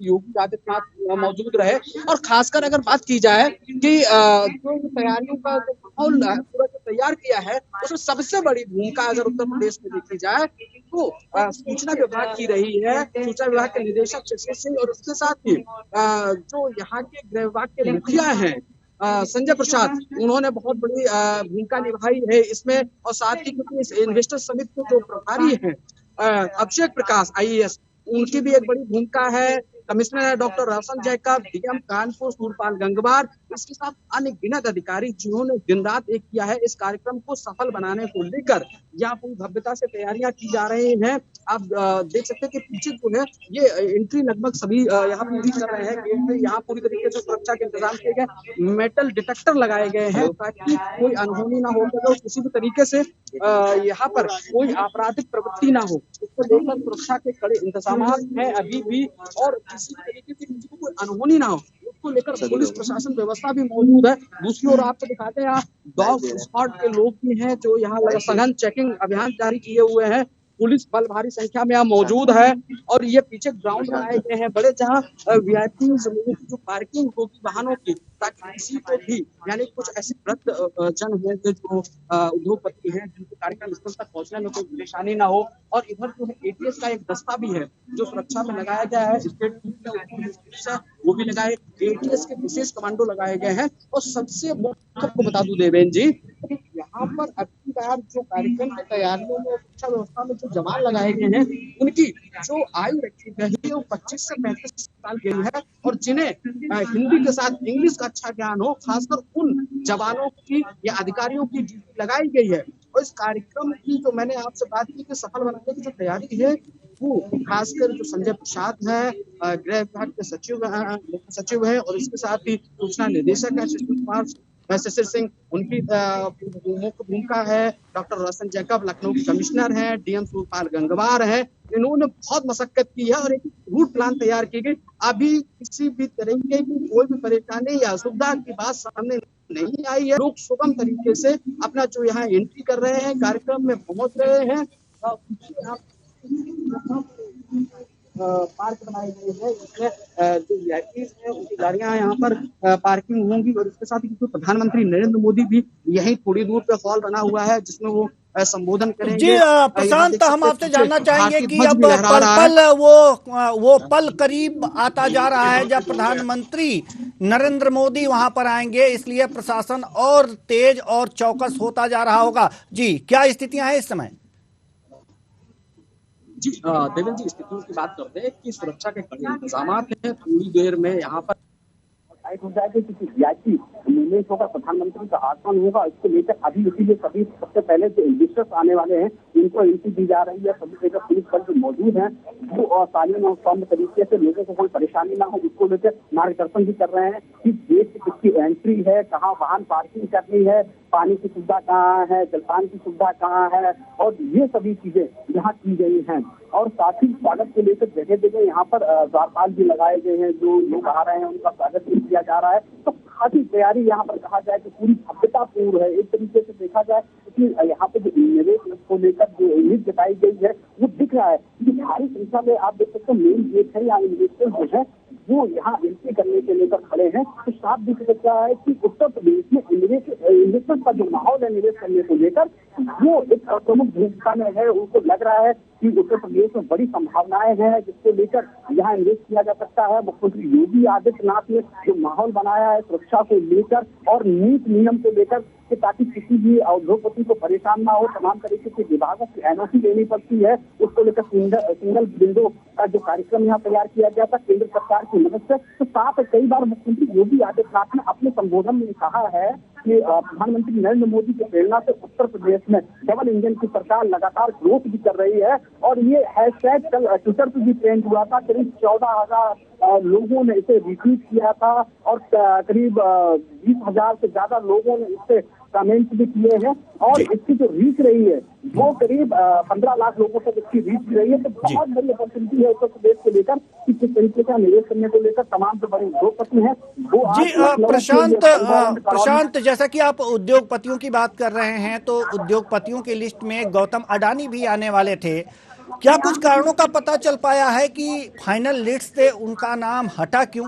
योगी आदित्यनाथ मौजूद रहे। और खासकर अगर बात की जाए कि जो तैयारियों का जो माहौल पूरा तैयार किया है उसमें सबसे बड़ी भूमिका अगर उत्तर प्रदेश में देखी जाए तो सूचना विभाग की रही है। सूचना विभाग के निदेशक शशि सिंह और उसके साथ ही जो यहाँ के गृह विभाग के मुखिया हैं संजय प्रसाद, उन्होंने बहुत बड़ी भूमिका निभाई है इसमें। और साथ ही क्योंकि इस इन्वेस्टर समिट के जो प्रभारी हैं अभिषेक प्रकाश IAS, उनकी भी एक बड़ी भूमिका है। कमिश्नर है डॉक्टर रोशन जैकब, डीएम कानपुर सूरपाल गंगवार, इसके साथ अन्य गिनत अधिकारी जिन्होंने दिन रात एक किया है इस कार्यक्रम को सफल बनाने को लेकर यहाँ पूरी भव्यता से तैयारियां की जा रही हैं। आप देख सकते हैं कि पीछे जो है ये एंट्री लगभग सभी यहाँ पूरी कर रहे हैं गेट में। यहाँ पूरी तरीके से सुरक्षा के इंतजाम किए गए, मेटल डिटेक्टर लगाए गए हैं ताकि कोई अनहोनी ना हो सके और किसी भी तरीके से यहाँ पर कोई आपराधिक प्रवृत्ति ना हो, उसको लेकर सुरक्षा के कड़े इंतजाम हैं अभी भी, और किसी भी तरीके से किसी को कोई अनहोनी ना हो उसको लेकर पुलिस प्रशासन व्यवस्था भी मौजूद है। दूसरी ओर आपको दिखाते हैं डॉग स्क्वाड के लोग भी हैं जो यहाँ सघन चेकिंग अभियान जारी किए हुए हैं। पुलिस बल भारी संख्या में यहाँ मौजूद है और ये पीछे ग्राउंड बनाए गए हैं बड़े, जहाँ वीआईपी जो पार्किंग होगी वाहनों की, ताकि किसी को भी यानी कुछ ऐसे वृद्ध जन है जो उद्योगपति हैं जिनके कार्यक्रम स्थल तक पहुंचने में कोई परेशानी ना हो। और इधर जो है एटीएस का एक दस्ता भी है जो सुरक्षा में लगाया गया है, स्टेट पुलिस वो भी लगाए, एटीएस के विशेष कमांडो लगाए गए हैं। और सबसे आपको बता दूं देवेंद्र जी, यहाँ पर अगली बार जो कार्यक्रम की तैयारियों में शिक्षा व्यवस्था में जो जवान लगाए गए हैं उनकी जो आयु रखी गई है वो 25 से 35 साल की है, और जिन्हें हिंदी के साथ इंग्लिश का अच्छा ज्ञान हो, खासकर उन जवानों की या अधिकारियों की ड्यूटी लगाई गई है। और इस कार्यक्रम की जो मैंने आपसे बात की कि सफल बनाने की जो तैयारी है वो खासकर जो संजय प्रसाद है गृह विभाग के सचिव है और इसके साथ ही सूचना निदेशक है शिशिर सिंह, उनकी मुख्य भूमिका है। डॉक्टर रोशन जैकब लखनऊ के कमिश्नर हैं, डीएम सुरपाल गंगवार है। इन्होंने बहुत मशक्कत की है और एक रूट प्लान तैयार की गई। अभी किसी भी तरीके की कोई भी परेशानी या असुविधा की बात सामने नहीं आई है। लोग सुगम तरीके से अपना जो यहाँ एंट्री कर रहे हैं, कार्यक्रम में पहुंच रहे हैं। पार्क बनाई गई है जिसमें जो वीआईपीज हैं उनकी गाड़ियां यहाँ पर पार्किंग होंगी। और इसके साथ ही प्रधानमंत्री नरेंद्र मोदी भी यहीं थोड़ी दूर पे हॉल बना हुआ है जिसमें वो संबोधन करेंगे। जी प्रशांत, हम आपसे जानना चाहेंगे कि अब पल पल वो पल करीब आता जा रहा है जब प्रधानमंत्री नरेंद्र मोदी वहां पर आएंगे, इसलिए प्रशासन और तेज और चौकस होता जा रहा होगा। जी, क्या स्थितियां हैं इस समय? जी देवेंद्र जी, स्थितियों की बात करते हैं कि सुरक्षा के कड़े इंतजाम हैं। थोड़ी देर में यहाँ पर टाइट हो जाएगी क्योंकि वीआईपी मूवमेंट होगा, प्रधानमंत्री का आगमन होगा। इसको लेकर अभी इसीलिए सभी सबसे पहले जो इन्वेस्टर्स आने वाले हैं इनको एंट्री दी जा रही है। सभी जगह पुलिस बल जो मौजूद है वो कानून और सौम्य तरीके से लोगों को कोई परेशानी ना हो उसको लेकर मार्गदर्शन भी कर रहे हैं कि देश की किसकी एंट्री है, कहाँ वाहन पार्किंग करनी है, पानी की सुविधा कहाँ है, जलपान की सुविधा कहाँ है, और ये सभी चीजें यहाँ की गई हैं। और साथ ही स्वागत को लेकर जगह जगह यहाँ पर द्वारपाल भी लगाए गए हैं, जो लोग आ रहे हैं उनका स्वागत भी किया जा रहा है। तो काफी तैयारी यहाँ पर कहा जाए कि पूरी भव्यता पूर्ण है। एक तरीके से देखा जाए कि यहाँ पे जो निवेश को लेकर जो उम्मीद जताई गई है वो दिख रहा है कि भारी संख्या में आप देख सकते हैं मेन गेट है, यहाँ इन्वेस्टर जो है वो यहाँ एंट्री करने के लेकर खड़े हैं। तो साफ दिख सकता है कि उत्तर प्रदेश में इन्वेस्टमेंट का जो माहौल है निवेश करने को लेकर वो एक प्रमुख भूमिका में है। उनको लग रहा है कि उत्तर प्रदेश में बड़ी संभावनाएं हैं जिसको लेकर यहाँ इन्वेस्ट किया जा सकता है। मुख्यमंत्री योगी आदित्यनाथ ने जो माहौल बनाया है सुरक्षा को लेकर और नीति नियम को लेकर कि ताकि किसी भी उद्योगपति को परेशान ना हो, तमाम तरीके के विभागों की एनओसी लेनी पड़ती है, उसको लेकर सिंगल विंडो का जो कार्यक्रम यहाँ तैयार किया गया था केंद्र सरकार की मदद से। तो साथ कई बार मुख्यमंत्री योगी आदित्यनाथ ने अपने संबोधन में कहा है कि प्रधानमंत्री नरेंद्र मोदी की प्रेरणा से उत्तर प्रदेश में डबल इंजन की सरकार लगातार ग्रोथ भी कर रही है। और ये हैशटैग कल ट्विटर पर भी ट्रेंड हुआ था। करीब 14,000 लोगों ने इसे रिट्वीट किया था और करीब 20,000 से ज्यादा लोगों ने इससे कमेंट भी किए हैं। और इसकी जो रीच रही है वो करीब 15 लाख लोगों तक इसकी रीच रही है। तो बहुत बड़ी अपॉर्चुनिटी है उत्तर प्रदेश को लेकर कि किस तरीके से निवेश करने को लेकर तमाम जो बड़े उद्योगपति हैं वो जी प्रशांत, जैसा कि आप उद्योगपतियों की बात कर रहे हैं तो उद्योगपतियों की लिस्ट में गौतम अडानी भी आने वाले थे। क्या कुछ कारणों का पता चल पाया है कि फाइनल लिस्ट से उनका नाम हटा क्यों?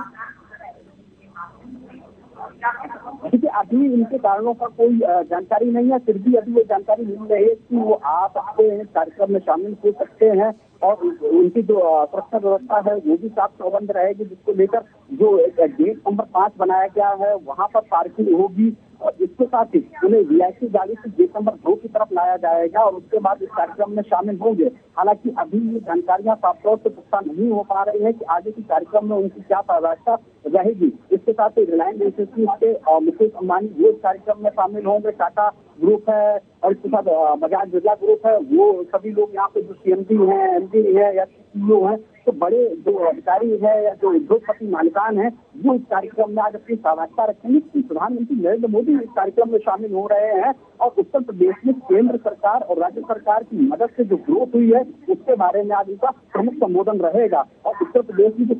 देखिए, अभी इनके कारणों का कोई जानकारी नहीं है, फिर भी अभी ये जानकारी मिल रही है कि वो आ सकते हैं, कार्यक्रम में शामिल हो सकते हैं और उनकी जो सुरक्षा व्यवस्था है वो भी साफ प्रबंध रहेगी, जिसको लेकर जो गेट नंबर 5 बनाया गया है वहां पर पार्किंग होगी और इसके साथ ही उन्हें वीआईपी गाड़ी से गेट नंबर 2 की तरफ लाया जाएगा और उसके बाद इस कार्यक्रम में शामिल होंगे। हालांकि अभी ये जानकारियां साफ तौर से पुख्ता नहीं हो पा रही है कि आगे की कार्यक्रम में उनकी क्या व्यवस्था रहेगी। इसके साथ ही रिलायंस इंडस्ट्रीज के मुकेश अंबानी वो इस कार्यक्रम में शामिल होंगे, टाटा ग्रुप है और इसके साथ बजाज बिरला ग्रुप है, वो सभी लोग यहाँ पे जो सीएमडी है, एमडी है या सीईओ है, तो बड़े जो अधिकारी है या जो उद्योगपति मालिकान है, वो इस कार्यक्रम में आज अपनी सहभागिता रखेंगे। प्रधानमंत्री नरेंद्र मोदी इस कार्यक्रम में शामिल हो रहे हैं और उत्तर प्रदेश में केंद्र सरकार और राज्य सरकार की मदद से जो ग्रोथ हुई है उसके बारे में आज उनका प्रमुख संबोधन रहेगा। और उत्तर प्रदेश में जो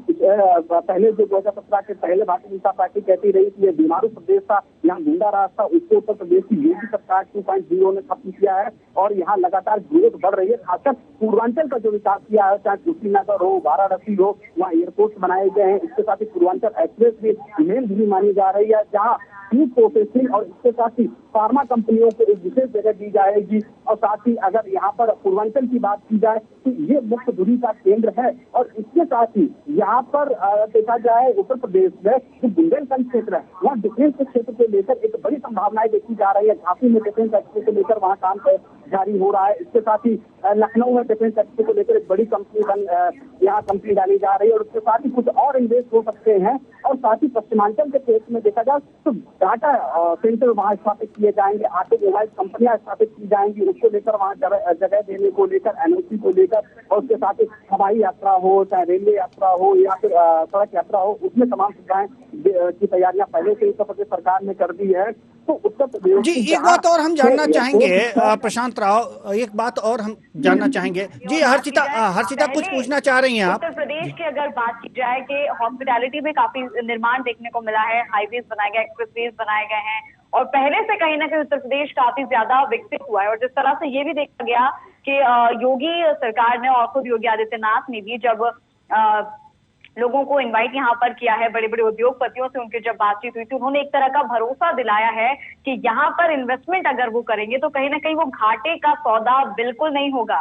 पहले जो 2017 के पहले भारतीय जनता पार्टी कहती रही कि ये बीमारू प्रदेश था, यहाँ गुंडा राज था, उसको उत्तर प्रदेश की योगी सरकार 2.0 ने खत्म किया है और यहाँ लगातार ग्रोथ बढ़ रही है। खासकर पूर्वांचल का जो विकास किया है, चाहे कुशीनगर हो, वाराणसी हो, वहाँ एयरपोर्ट बनाए गए हैं। इसके साथ ही पूर्वांचल एक्सप्रेस भी मेल भी मानी जा रही है, जहाँ फूड प्रोसेसिंग और इसके साथ ही फार्मा कंपनियों को एक विशेष जगह दी जाएगी। और साथ ही अगर यहाँ पर पूर्वांचल की बात की जाए तो ये मुख्य दूरी का केंद्र है। और इसके साथ ही यहाँ पर देखा जाए उत्तर प्रदेश में जो बुंदेलखंड क्षेत्र है, वहाँ डिफेंस के क्षेत्र को लेकर एक बड़ी संभावनाएं देखी जा रही है। झांसी में डिफेंस एक्सपो को लेकर वहाँ काम जारी हो रहा है। इसके साथ ही लखनऊ में डिफेंस एक्सपो को लेकर एक बड़ी कंपनी यहाँ कंपनी डाली जा रही है और उसके साथ ही कुछ और इन्वेस्ट हो सकते हैं। और साथ ही पश्चिमांचल के केस में देखा जाए तो डाटा सेंटर वहाँ स्थापित किए जाएंगे, ऑटोमोबाइल कंपनियां स्थापित की जाएंगी, उसको लेकर वहाँ जगह देने को लेकर, एनओसी को लेकर, और उसके साथ ही हवाई यात्रा हो, चाहे रेलवे यात्रा हो या फिर सड़क यात्रा हो, उसमें तमाम सुविधाएं की तैयारियां पहले से उत्तर प्रदेश सरकार ने कर दी है। तो उत्तर प्रदेश जी एक बात और हम जानना चाहेंगे प्रशांत राव, एक बात और हम जानना चाहेंगे जी। हर्षिता कुछ पूछना चाह रही हैं आप? उत्तर प्रदेश की अगर बात की जाए कि हॉस्पिटैलिटी में काफी निर्माण देखने को मिला है, हाईवेज बनाए गए, एक्सप्रेसवेज बनाए गए हैं और पहले से कहीं ना कहीं उत्तर प्रदेश काफी ज्यादा विकसित हुआ है। और जिस तरह से ये भी देखा गया कि योगी सरकार ने और खुद योगी आदित्यनाथ ने भी जब लोगों को इनवाइट यहाँ पर किया है, बड़े बड़े उद्योगपतियों से उनकी जब बातचीत हुई थी, उन्होंने एक तरह का भरोसा दिलाया है कि यहाँ पर इन्वेस्टमेंट अगर वो करेंगे तो कहीं ना कहीं वो घाटे का सौदा बिल्कुल नहीं होगा।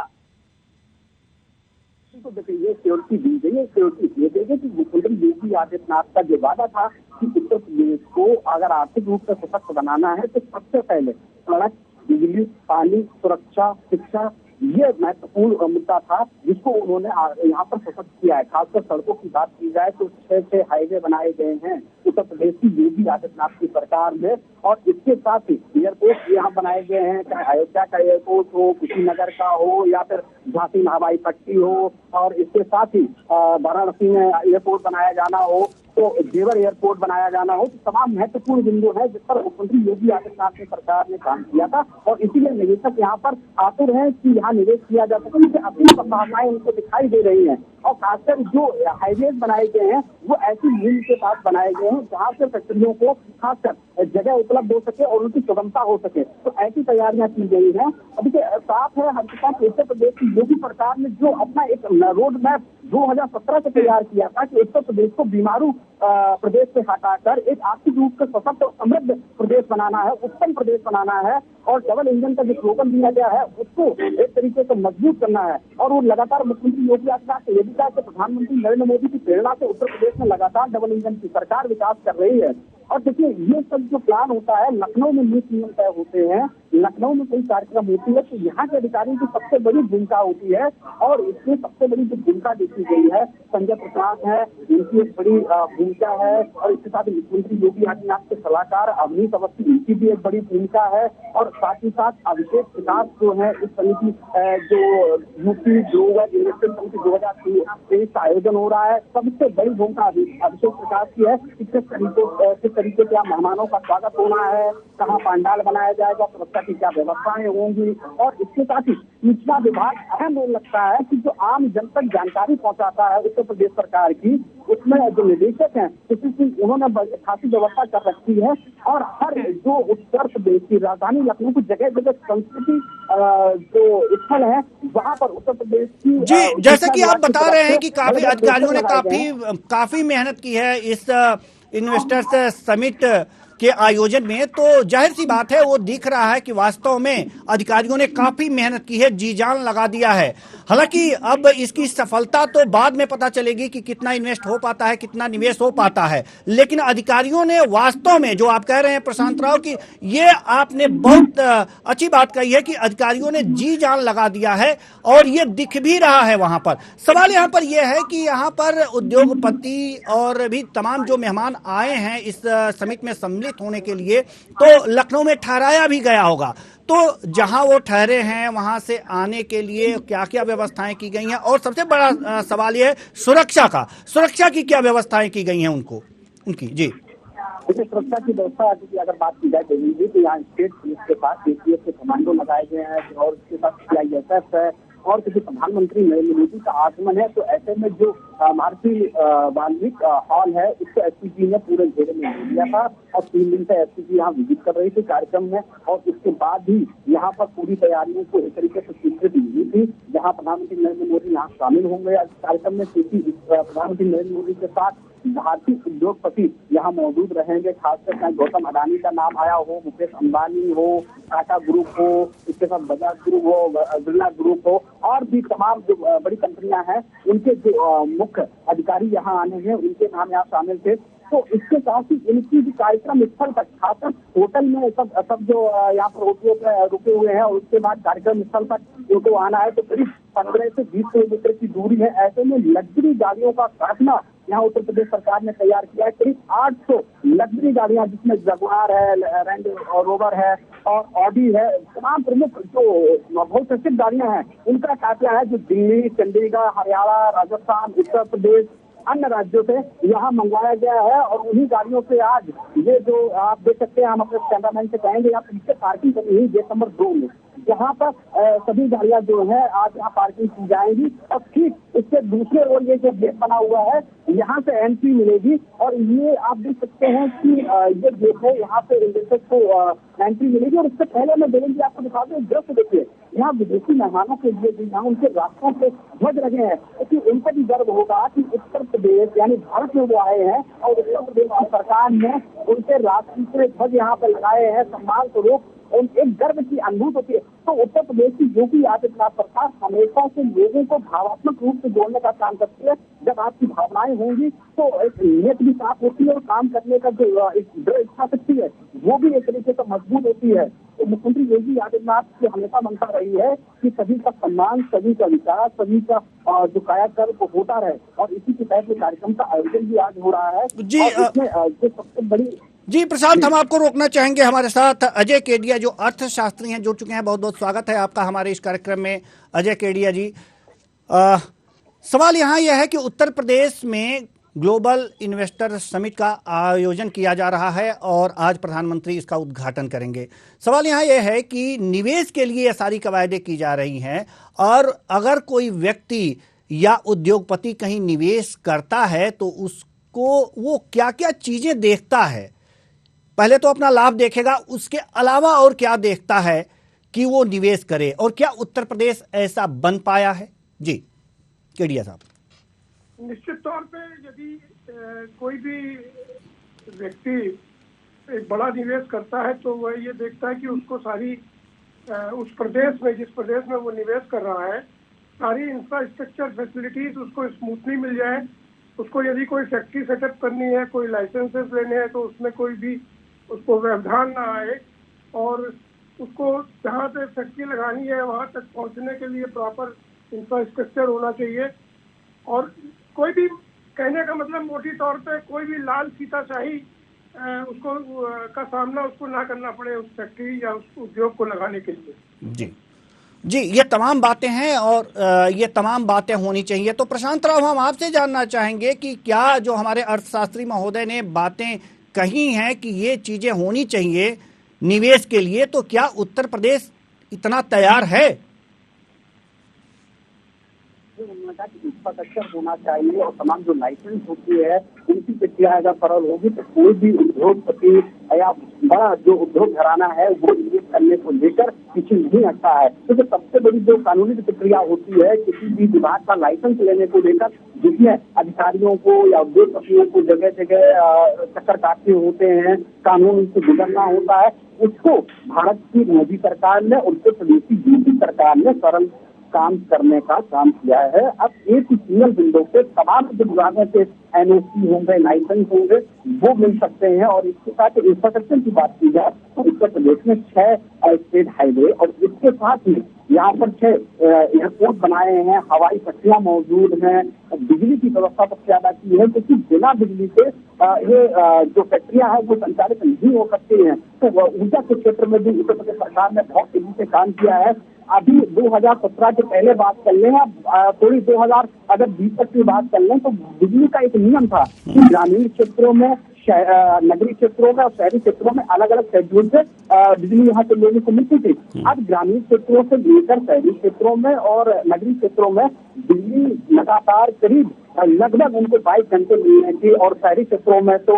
तो देखिए ये सिक्योरिटी दी गई है, सिक्योरिटी ये देगी कि मुख्यमंत्री योगी आदित्यनाथ का जो वादा था कि उत्तर प्रदेश को अगर आर्थिक रूप से सशक्त बनाना है तो सबसे पहले सड़क, बिजली, पानी, सुरक्षा, शिक्षा, ये महत्वपूर्ण मुद्दा था जिसको उन्होंने यहाँ पर सशक्त किया है। खासकर सड़कों की बात की जाए तो 6 हाईवे बनाए गए हैं उत्तर प्रदेश की योगी आदित्यनाथ की सरकार में। और इसके साथ ही एयरपोर्ट यहाँ बनाए गए हैं, चाहे अयोध्या का एयरपोर्ट हो, कुशीनगर का हो या फिर झांसी में हवाई पट्टी हो, और इसके साथ ही वाराणसी में एयरपोर्ट बनाया जाना हो, तो जेवर एयरपोर्ट बनाया जाना हो, तो तमाम महत्वपूर्ण बिंदु है जिस पर मुख्यमंत्री योगी आदित्यनाथ की सरकार ने काम किया था। और इसीलिए निवेशक यहाँ पर आतुर है कि यहाँ निवेश किया जा सके, क्योंकि अपनी संभावनाएं उनको दिखाई दे रही हैं। और खासकर जो हाईवेज बनाए गए हैं वो ऐसी मील के पास बनाए गए हैं जहाँ से फैक्ट्रियों को खासकर जगह उपलब्ध हो सके और उनकी सुगमता हो सके, तो ऐसी तैयारियां की गई हैं। अभी साफ है हर उत्तर प्रदेश की योगी सरकार ने जो अपना एक रोड मैप 2017 से तैयार किया था कि उत्तर प्रदेश को बीमारू प्रदेश से हटाकर एक आर्थिक रूप से सशक्त और समृद्ध प्रदेश बनाना है, उत्तम प्रदेश बनाना है। और डबल इंजन का जो स्लोगन दिया गया है उसको एक तरीके से मजबूत करना है। और वो लगातार मुख्यमंत्री योगी आदित्यनाथ ये भी कहा कि प्रधानमंत्री नरेंद्र मोदी की प्रेरणा से उत्तर प्रदेश में लगातार डबल इंजन की सरकार विकास कर रही है। और देखिए ये सब जो प्लान होता है, लखनऊ में नीति नियम तय होते हैं, लखनऊ में कोई कार्यक्रम होती है तो यहाँ के अधिकारियों की सबसे बड़ी भूमिका होती है। और इसमें सबसे बड़ी जो भूमिका देखी गई है संजय प्रसाद है, उनकी एक बड़ी भूमिका है। और इसके साथ मुख्यमंत्री योगी आदित्यनाथ के सलाहकार अवनीश अवस्थी, उनकी भी एक बड़ी भूमिका है। और साथ ही साथ अभिषेक प्रकाश जो है इस समिति जो यूपी ग्लोबल इन्वेस्टमेंट समिति 2023 का आयोजन हो रहा है, सबसे बड़ी भूमिका अभिषेक प्रकाश की है। किस तरीके से मेहमानों का स्वागत होना है, कहाँ पंडाल बनाया जाएगा, सुरक्षा की क्या व्यवस्थाएं होंगी। और इसके साथ ही सूचना विभाग अहम रोल लगता है कि जो आम जन तक जानकारी पहुंचाता है उत्तर प्रदेश सरकार की, उसमें जो निदेशक हैं उन्होंने खासी व्यवस्था कर रखी है। और हर जो उत्तर प्रदेश की राजधानी लखनऊ की जगह जगह संस्कृति जो स्थल है वहां पर उत्तर प्रदेश की जी, जैसा कि आप बता रहे हैं कि काफी अधिकारियों ने काफी मेहनत की है इस इन्वेस्टर्स समिट के आयोजन में, तो जाहिर सी बात है वो दिख रहा है कि वास्तव में अधिकारियों ने काफी मेहनत की है, जी जान लगा दिया है। हालांकि अब इसकी सफलता तो बाद में पता चलेगी कि कितना इन्वेस्ट हो पाता है, कितना निवेश हो पाता है, लेकिन अधिकारियों ने वास्तव में, जो आप कह रहे हैं प्रशांत राव, कि ये आपने बहुत अच्छी बात कही है कि अधिकारियों ने जी जान लगा दिया है और ये दिख भी रहा है वहां पर। सवाल यहाँ पर यह है कि यहाँ पर उद्योगपति और भी तमाम जो मेहमान आए हैं इस समिट में सम्मिलित होने के लिए, तो लखनऊ में ठहराया भी गया होगा, तो जहां वो ठहरे हैं वहां से आने के लिए क्या क्या व्यवस्थाएं की गई हैं, और सबसे बड़ा सवाल यह है सुरक्षा की क्या व्यवस्थाएं की गई हैं उनकी। जी देखिए, सुरक्षा की व्यवस्था की अगर बात की जाए तो यहाँ स्टेट पुलिस के पास ATF के कमांडो लगाए गए हैं और उसके साथ CISF है, और क्योंकि प्रधानमंत्री नरेंद्र मोदी का आगमन है तो ऐसे में जो भारतीय वाल्मीकि हॉल है उसको SPG ने पूरे घेरे में ले लिया था और 3 दिन से SPG यहाँ विजिट कर रही थी कार्यक्रम में, और उसके बाद भी यहाँ पर पूरी तैयारियों को एक तरीके से स्वीकृति मिली थी, जहाँ प्रधानमंत्री नरेंद्र मोदी यहाँ शामिल होंगे कार्यक्रम में, क्योंकि प्रधानमंत्री नरेंद्र मोदी के साथ भारतीय उद्योगपति यहाँ मौजूद रहेंगे, खासकर गौतम अडानी का नाम आया हो, मुकेश अंबानी हो, टाटा ग्रुप हो, इसके साथ बजाज ग्रुप हो, बिरला ग्रुप हो, और भी तमाम जो बड़ी कंपनियां हैं उनके जो मुख्य अधिकारी यहाँ आने हैं, उनके नाम यहाँ शामिल थे। तो इसके साथ ही इनकी जो कार्यक्रम स्थल तक, खासकर होटल में सब जो यहाँ पर होटलों पर रुके हुए हैं और उसके बाद कार्यक्रम स्थल तक उनको आना है, तो करीब 15 से 20 किलोमीटर की दूरी है। ऐसे में लग्जरी गाड़ियों का काफिला यहाँ उत्तर प्रदेश सरकार ने तैयार किया है। करीब 800 लग्जरी गाड़ियां, जिसमें जगुआर है, रेंज रोवर है और ऑडी है, तमाम प्रमुख जो बहुचर्चित गाड़ियां हैं उनका काफिला है, जो दिल्ली, चंडीगढ़, हरियाणा, राजस्थान, उत्तर प्रदेश, अन्य राज्यों से यहाँ मंगवाया गया है। और उन्हीं गाड़ियों से आज ये जो आप देख सकते हैं, हम अपने कैमरामैन से कहेंगे यहाँ पीछे पार्किंग करनी हुई गेट नंबर 2 में, जहाँ पर सभी गाड़ियां जो है आज यहाँ पार्किंग की जाएंगी, और ठीक इसके दूसरे ओर ये जो गेट बना हुआ है यहाँ से एंट्री मिलेगी। और ये आप देख सकते हैं कि ये गेट है, यहाँ पे इन्वेस्टर्स को एंट्री मिलेगी। और इससे पहले मैं देखेंगे आपको दिखा दूं, दृश्य देखिए, यहाँ विदेशी मेहमानों के लिए भी यहाँ उनके रास्तों पे ध्वज लगे हैं, क्योंकि उनको भी गर्व होगा कि उत्तर प्रदेश यानी भारत में वो आए हैं और उत्तर प्रदेश की सरकार ने उनके राष्ट्रीय ध्वज यहाँ पे लगाए हैं सम्मान स्वरूप, एक गर्व की अनुभूति होती है। तो उत्तर प्रदेश की योगी आदित्यनाथ सरकार हमेशा से लोगों को भावनात्मक रूप से जोड़ने का काम करती है। जब आपकी भावनाएं होंगी तो एक नीयत भी साफ होती है और काम करने का जो एक दृढ़ इच्छा शक्ति है वो भी एक तरीके से मजबूत होती है। तो मुख्यमंत्री योगी आदित्यनाथ की हमेशा मंशा रही है कि सभी का सम्मान, सभी का विकास, सभी का जो कायाकल्प होता रहे, और इसी के तहत कार्यक्रम का आयोजन भी आज हो रहा है। जी इसमें जो सबसे बड़ी जी प्रशांत, हम आपको रोकना चाहेंगे। हमारे साथ अजय केडिया जो अर्थशास्त्री हैं जुड़ चुके हैं। बहुत बहुत स्वागत है आपका हमारे इस कार्यक्रम में अजय केडिया जी। सवाल यहाँ यह है कि उत्तर प्रदेश में ग्लोबल इन्वेस्टर समिट का आयोजन किया जा रहा है और आज प्रधानमंत्री इसका उद्घाटन करेंगे। सवाल यहाँ यह है कि निवेश के लिए ये सारी कवायदें की जा रही हैं, और अगर कोई व्यक्ति या उद्योगपति कहीं निवेश करता है तो उसको वो क्या क्या चीजें देखता है? पहले तो अपना लाभ देखेगा, उसके अलावा और क्या देखता है कि वो निवेश करे, और क्या उत्तर प्रदेश ऐसा बन पाया है? जी केडिया साहब। निश्चित तौर पे यदि कोई भी व्यक्ति एक बड़ा निवेश करता है तो वह ये देखता है कि उसको सारी उस प्रदेश में, जिस प्रदेश में वो निवेश कर रहा है, सारी इंफ्रास्ट्रक्चर फैसिलिटीज उसको स्मूथली मिल जाए। उसको यदि कोई फैक्ट्री सेटअप करनी है, कोई लाइसेंसेस लेने हैं, तो उसमें कोई भी उसको व्यवधान ना आए, और उसको जहाँ से फैक्ट्री लगानी है वहाँ तक पहुँचने के लिए प्रॉपर इंफ्रास्ट्रक्चर होना चाहिए। और कोई भी, कहने का मतलब मोटी तौर पे, कोई भी लाल फीताशाही उसको का सामना उसको ना करना पड़े उस फैक्ट्री या उस उद्योग को लगाने के लिए। जी ये तमाम बातें हैं और ये तमाम बातें होनी चाहिए। तो प्रशांत राव, हम आपसे जानना चाहेंगे कि क्या जो हमारे अर्थशास्त्री महोदय ने बातें कही हैं कि ये चीजें होनी चाहिए निवेश के लिए, तो क्या उत्तर प्रदेश इतना तैयार है? इंफ्रास्ट्रक्चर होना चाहिए और तमाम जो लाइसेंस होती है उनकी प्रक्रिया अगर सरल होगी तो कोई भी उद्योगपति या बड़ा जो उद्योग घराना है वो निवेश करने को लेकर पीछे नहीं हटता है। क्योंकि सबसे बड़ी जो कानूनी प्रक्रिया होती है किसी भी विभाग का लाइसेंस लेने को लेकर, जिसमें अधिकारियों को या उद्योगपतियों को जगह जगह चक्कर काटने होते हैं, कानून से गुजरना होता है, उसको भारत की मोदी सरकार ने, उत्तर प्रदेश की यूपी सरकार ने सरल काम करने का काम किया है। अब एक ही सिंगल विंडो पे तमाम जो विभागों के एनओसी होंगे, लाइसेंस होंगे, वो मिल सकते हैं। और इसके साथ इंफ्रास्ट्रक्चर की बात की जाए तो उत्तर प्रदेश में 6 स्टेट हाईवे और इसके साथ ही यहाँ पर 6 एयरपोर्ट बनाए हैं, हवाई पट्टियां मौजूद हैं, बिजली की व्यवस्था सबसे ज्यादा की है, क्योंकि बिना बिजली के ये जो फैक्ट्रियां हैं वो संचालित नहीं हो सकती हैं। तो ऊर्जा के क्षेत्र में भी उत्तर प्रदेश सरकार ने बहुत तेजी से काम किया है। अभी 2017 के पहले बात कर लें, थोड़ी 2020 तक की बात कर लें, तो बिजली का एक नियम था कि ग्रामीण क्षेत्रों में, नगरीय क्षेत्रों में और शहरी क्षेत्रों में अलग अलग शेड्यूल से बिजली यहाँ के लोगों को मिलती थी। अब ग्रामीण क्षेत्रों से लेकर शहरी क्षेत्रों में और नगरीय क्षेत्रों में बिजली लगातार करीब लगभग उनको 22 घंटे मिल रही थी और शहरी क्षेत्रों में तो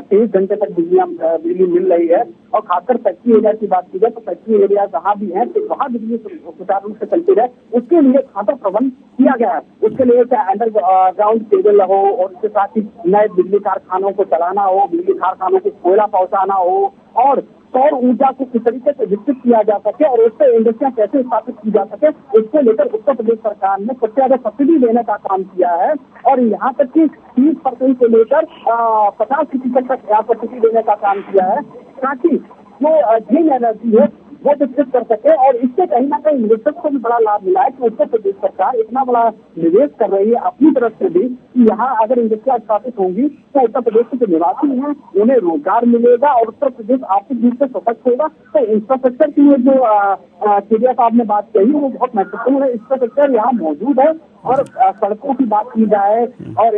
23 घंटे तक बिजली मिल रही है। और खासकर फैक्ट्री एरिया की बात की जाए तो फैक्ट्री एरिया जहाँ भी है तो वहाँ बिजली सुचारू रूप से चलती रहे, उसके लिए खासा प्रबंध किया गया है। उसके लिए चाहे अंडरग्राउंड केबल हो और उसके साथ ही नए बिजली कारखानों को चलाना हो, बिजली कारखानों को कोयला पहुंचाना हो और सौर ऊर्जा को किस तरीके से विकसित किया जा सके और उससे इंडस्ट्रियां कैसे स्थापित की जा सके, इसको लेकर उत्तर प्रदेश सरकार ने सबसे ज्यादा सब्सिडी देने का काम किया है। और यहाँ तक कि 30% से लेकर 50% तक यहाँ सब्सिडी देने का काम किया है, ताकि जो ग्रीन एनर्जी है वो विकसित कर सके। और इससे कहीं ना कहीं इन्वेस्टर्स को भी बड़ा लाभ मिला है कि उत्तर प्रदेश सरकार इतना बड़ा निवेश कर रही है अपनी तरफ से भी कि यहाँ अगर इंडस्ट्रियां स्थापित होंगी तो उत्तर प्रदेश के जो निवासी हैं उन्हें रोजगार मिलेगा और उत्तर प्रदेश आर्थिक रूप से सशक्त होगा। तो इंफ्रास्ट्रक्चर की जो केडिया साहब ने बात कही वो बहुत महत्वपूर्ण है। इंफ्रास्ट्रक्चर यहाँ मौजूद है और सड़कों की बात की जाए और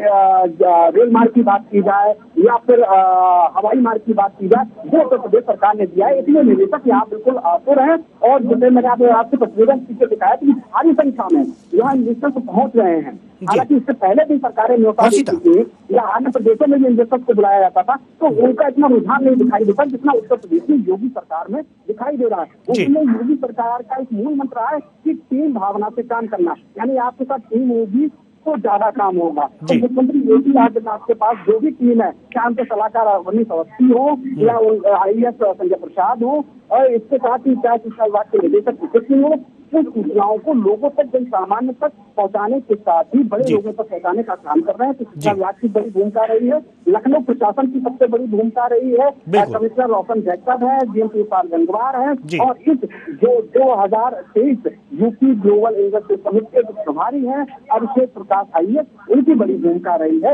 रेल मार्ग की बात की जाए या फिर हवाई मार्ग की बात की जाए, वो उत्तर प्रदेश सरकार ने दिया है। इसलिए निवेशक यहाँ बिल्कुल आतुर है और जैसे मैंने आपसे तस्वीरें पीछे दिखाया कि भारी संख्या में यहाँ इन्वेस्टर्स पहुंच रहे हैं। हालांकि इससे पहले भी सरकारें न्योता देती थी या अन्य प्रदेशों में भी इन्वेस्टर्स को बुलाया जाता था, तो उनका इतना रुझान नहीं दिखाई देता जितना उत्तर प्रदेश में योगी सरकार में दिखाई दे रहा है। उसमें योगी सरकार का एक मूल मंत्र है कि टीम भावना से काम करना, यानी आपके साथ टीम होगी तो ज्यादा काम होगा। तो मुख्यमंत्री योगी आदित्यनाथ के पास जो भी टीम है, चाहे उनके सलाहकार वनीश अवस्थी हो या IAS संजय प्रसाद हो और इसके साथ ही चाहे शिक्षा विभाग के निदेशक किसी हो, उन सूचनाओं को लोगों तक, जन सामान्य तक पहुंचाने के साथ ही बड़े लोगों तक पहुंचाने का काम कर रहे हैं। तो शिक्षा विभाग की बड़ी भूमिका रही है, लखनऊ प्रशासन की सबसे बड़ी भूमिका रही है, कमिश्नर रोशन जैकब है, DMP पाल गंगवार है और इस जो 2023 यूपी ग्लोबल इन्वेस्टर समिट के प्रभारी हैं अभिषेक प्रकाश IAS, उनकी बड़ी भूमिका रही है।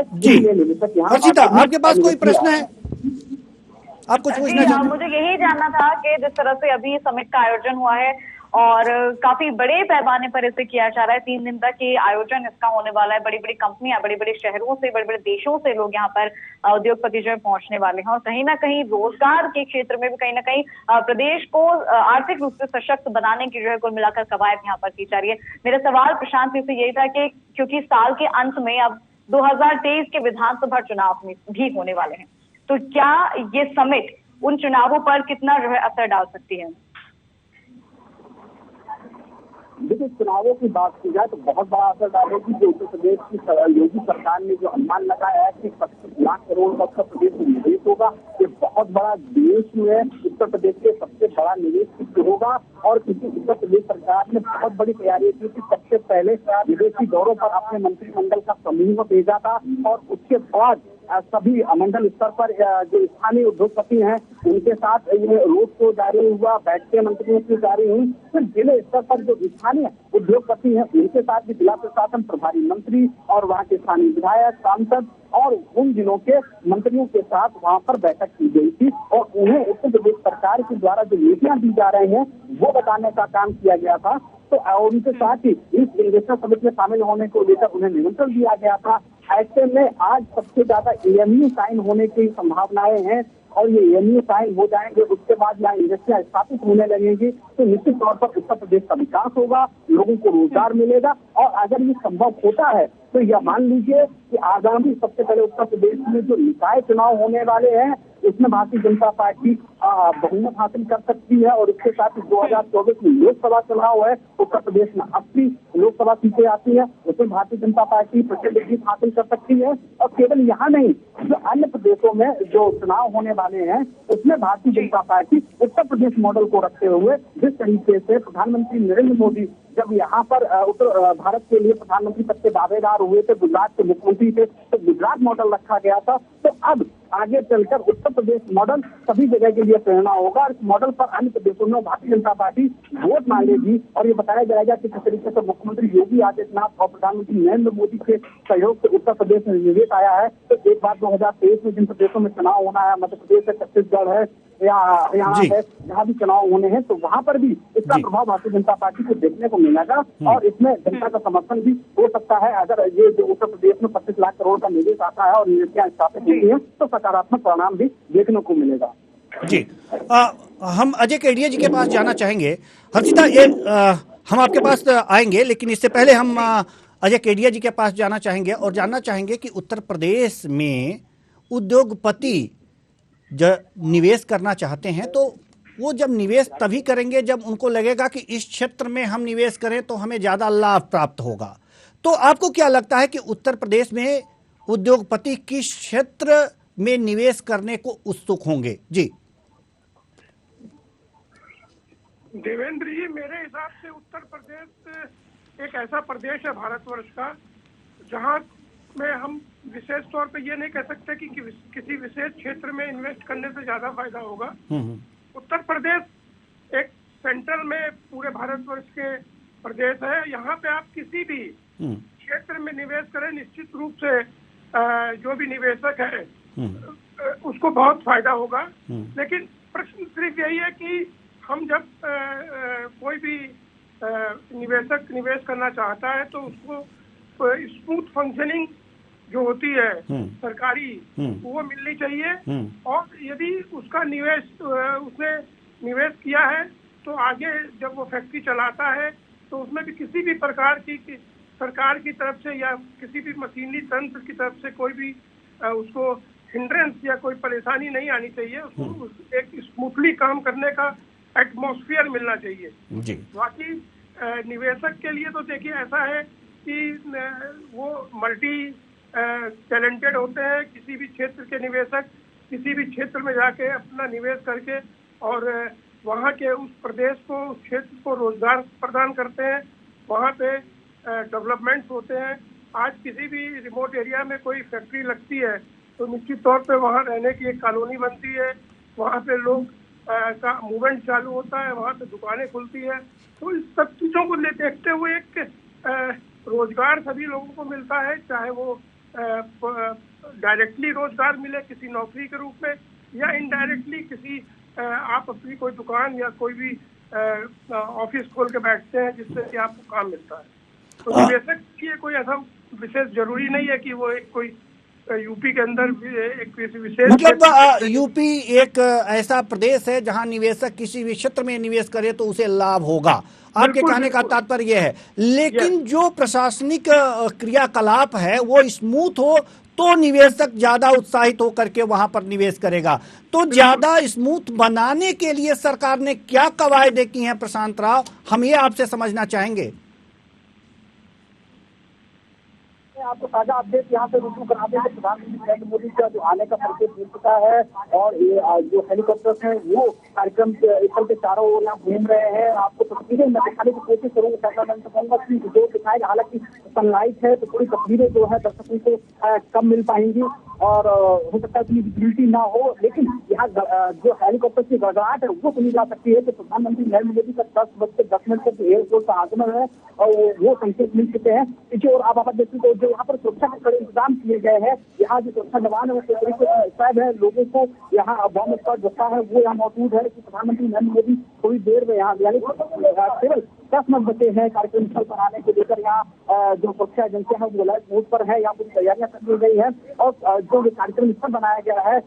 आपके पास कोई प्रश्न है? आप कुछ पूछना चाहते हैं? मुझे यही जानना था कि जिस तरह से अभी समिट का आयोजन हुआ है और काफी बड़े पैमाने पर इसे किया जा रहा है, 3 दिन तक ये आयोजन इसका होने वाला है। बड़ी बड़ी कंपनियां, बड़े बड़े शहरों से, बड़े बड़े देशों से लोग यहाँ पर उद्योगपति जो है पहुंचने वाले हैं और कहीं ना कहीं रोजगार के क्षेत्र में भी कहीं ना कहीं प्रदेश को आर्थिक रूप से सशक्त बनाने की जो है कुल मिलाकर कवायद यहाँ पर की जा रही है। मेरा सवाल प्रशांत जी से यही था कि क्योंकि साल के अंत में अब 2023 के विधानसभा चुनाव भी होने वाले हैं, तो क्या ये समिट उन चुनावों पर कितना जो है असर डाल सकती है? देखिए, चुनावों की बात की जाए तो बहुत बड़ा असर डालेगी। जो उत्तर प्रदेश की योगी सरकार ने जो अनुमान लगाया है कि 25 लाख करोड़ का उत्तर प्रदेश में निवेश होगा, ये बहुत बड़ा देश में उत्तर प्रदेश के सबसे बड़ा निवेश होगा। और क्योंकि उत्तर प्रदेश सरकार ने बहुत बड़ी तैयारी की थी, सबसे पहले विदेशी दौरों पर अपने मंत्रिमंडल का समूह भेजा था और उसके बाद सभी मंडल स्तर पर जो स्थानीय उद्योगपति हैं उनके साथ ये रोड शो जारी हुआ, बैठकें मंत्रियों की जारी हुई। फिर जिले स्तर पर जो स्थानीय उद्योगपति हैं उनके साथ भी जिला प्रशासन प्रभारी मंत्री और वहाँ के स्थानीय विधायक, सांसद और उन जिलों के मंत्रियों के साथ वहाँ पर बैठक की गई थी और उन्हें उत्तर प्रदेश सरकार के द्वारा जो नीतियां दी जा रही हैं वो बताने का काम किया गया था। तो उनके साथ ही इस इन्वेस्टर समिट में शामिल होने को लेकर उन्हें निमंत्रण दिया गया था। ऐसे में आज सबसे ज्यादा AMU साइन होने की संभावनाएं हैं और ये AMU साइन हो जाएंगे, उसके बाद यहाँ इंडस्ट्रियां स्थापित होने लगेंगी, तो निश्चित तौर पर उत्तर प्रदेश का विकास होगा, लोगों को रोजगार मिलेगा। और अगर ये संभव होता है तो यह मान लीजिए कि आगामी सबसे पहले उत्तर प्रदेश में जो निकाय चुनाव होने वाले हैं उसमें भारतीय जनता पार्टी बहुमत हासिल कर सकती है। और इसके साथ ही 2024 में लोकसभा चुनाव है, उत्तर प्रदेश में 80 लोकसभा सीटें आती है, उसमें भारतीय जनता पार्टी प्रचंड जीत हासिल कर सकती है। और केवल यहाँ नहीं, जो अन्य प्रदेशों में जो चुनाव होने वाले हैं उसमें भारतीय जनता पार्टी उत्तर प्रदेश मॉडल को रखते हुए जिस तरीके से प्रधानमंत्री नरेंद्र मोदी जब यहाँ पर उत्तर भारत के लिए प्रधानमंत्री पद के दावेदार हुए थे, गुजरात के मुख्यमंत्री थे, तो गुजरात मॉडल रखा गया था। तो अब आगे चलकर उत्तर प्रदेश मॉडल सभी जगह के लिए प्रेरणा होगा और इस मॉडल पर अन्य प्रदेशों में भारतीय जनता पार्टी वोट मांगेगी। और ये बताया जाएगा कि किस तरीके से मुख्यमंत्री योगी आदित्यनाथ और प्रधानमंत्री नरेंद्र मोदी के सहयोग से उत्तर प्रदेश में निवेश आया है। तो एक बार 2023 में जिन प्रदेशों में चुनाव होना है, मध्य प्रदेश है, छत्तीसगढ़ है या हरियाणा है, जहाँ भी चुनाव होने हैं, तो वहां पर भी इसका प्रभाव भारतीय जनता पार्टी को देखने को मिलेगा। और इसमें जनता का समर्थन भी हो सकता है। अगर ये जो उत्तर प्रदेश में 25 लाख करोड़ का निवेश आता है और नीतियां स्थापित होती है तो सकारात्मक परिणाम भी देखने को मिलेगा। जी, हम अजय केडिया जी के पास जाना चाहेंगे। हर्षिता, ये हम आपके पास आएंगे, लेकिन इससे पहले हम अजय केडिया जी के पास जाना चाहेंगे और जानना चाहेंगे कि उत्तर प्रदेश में उद्योगपति जब निवेश करना चाहते हैं तो वो जब निवेश तभी करेंगे जब उनको लगेगा कि इस क्षेत्र में हम निवेश करें तो हमें ज्यादा लाभ प्राप्त होगा। तो आपको क्या लगता है कि उत्तर प्रदेश में उद्योगपति किस क्षेत्र में निवेश करने को उत्सुक होंगे? जी देवेंद्र जी, मेरे हिसाब से उत्तर प्रदेश एक ऐसा प्रदेश है भारतवर्ष का जहां में हम विशेष तौर पे ये नहीं कह सकते कि किसी विशेष क्षेत्र में इन्वेस्ट करने से ज्यादा फायदा होगा। उत्तर प्रदेश एक सेंट्रल में पूरे भारतवर्ष के प्रदेश है। यहाँ पे आप किसी भी क्षेत्र में निवेश करें, निश्चित रूप से जो भी निवेशक है उसको बहुत फायदा होगा। लेकिन प्रश्न सिर्फ यही है कि हम जब कोई भी निवेशक निवेश करना चाहता है तो उसको स्मूथ फंक्शनिंग जो होती है सरकारी वो मिलनी चाहिए। और यदि उसका निवेश उसने निवेश किया है तो आगे जब वो फैक्ट्री चलाता है तो उसमें भी किसी भी प्रकार की सरकार की तरफ से या किसी भी मशीनरी तंत्र की तरफ से कोई भी उसको हिंड्रेंस या कोई परेशानी नहीं आनी चाहिए। उसको एक स्मूथली काम करने का एटमॉस्फेयर मिलना चाहिए। बाकी निवेशक के लिए तो देखिए ऐसा है कि वो मल्टी टैलेंटेड होते हैं। किसी भी क्षेत्र के निवेशक किसी भी क्षेत्र में जाके अपना निवेश करके और वहाँ के उस प्रदेश को, उस क्षेत्र को रोजगार प्रदान करते हैं। वहाँ पे डेवलपमेंट्स होते हैं। आज किसी भी रिमोट एरिया में कोई फैक्ट्री लगती है तो निश्चित तौर पे वहाँ रहने की एक कॉलोनी बनती है, वहाँ पे लोग का मूवमेंट चालू होता है, वहाँ पे दुकानें खुलती है। तो इस सब चीज़ों को देखते हुए एक रोजगार सभी लोगों को मिलता है, चाहे वो डायरेक्टली रोजगार मिले किसी नौकरी के रूप में या इनडायरेक्टली किसी आप अपनी कोई दुकान या कोई भी ऑफिस खोल के बैठते हैं जिससे कि आपको काम मिलता है। तो निवेशक के लिए कोई ऐसा विशेष जरूरी नहीं है कि वो एक कोई यूपी के अंदर एक विशेष मतलब यूपी एक ऐसा प्रदेश है जहां निवेशक किसी भी क्षेत्र में निवेश करे तो उसे लाभ होगा। आपके कहने का तात्पर्य यह है। लेकिन जो प्रशासनिक क्रियाकलाप है वो स्मूथ हो तो निवेशक ज्यादा उत्साहित होकर के वहां पर निवेश करेगा। तो ज्यादा स्मूथ बनाने के लिए सरकार ने क्या कवायदे की हैं प्रशांत राव, हम ये आपसे समझना चाहेंगे। आपको ताजा अपडेट यहाँ पे रुजू करा दें। प्रधानमंत्री नरेंद्र मोदी का जो आने का संकेत मिल चुका है और ये जो हेलीकॉप्टर है वो कार्यक्रम स्थल के चारों ओर यहाँ घूम रहे हैं। आपको तस्वीरें मैं दिखाने की कोशिश करूंगा, कैमरामैन से कहूंगा कि जो दिखाएगा। हालांकि सनलाइट है तो थोड़ी तस्वीरें जो है दर्शकों को कम मिल पाएंगी और हो सकता है कि विजिबिलिटी ना हो, लेकिन यहाँ जो हेलीकॉप्टर की गड़गड़ाहट है वो सुनी जा सकती है। तो प्रधानमंत्री नरेंद्र मोदी का 10:10 तक एयरपोर्ट का आगमन है और वो संकेत मिल चुके हैं। पीछे और आप देखिए तो जो यहाँ पर सुरक्षा के कड़े इंतजाम किए गए हैं। यहाँ जो सुरक्षा जवान है वो शायद है, लोगों को यहाँ बॉम्ब स्क्वाड जत्था है वो यहाँ मौजूद है कि प्रधानमंत्री नरेंद्र मोदी थोड़ी देर में यहाँ यानी केवल 10 मिनट बचे हैं कार्यक्रम स्थल पर आने को लेकर। यहाँ जो सुरक्षा एजेंसियां हैं वो अलर्ट मोड पर है, यहाँ पूरी तैयारियां कर ली गई है और जो कार्यक्रम स्थल बनाया गया है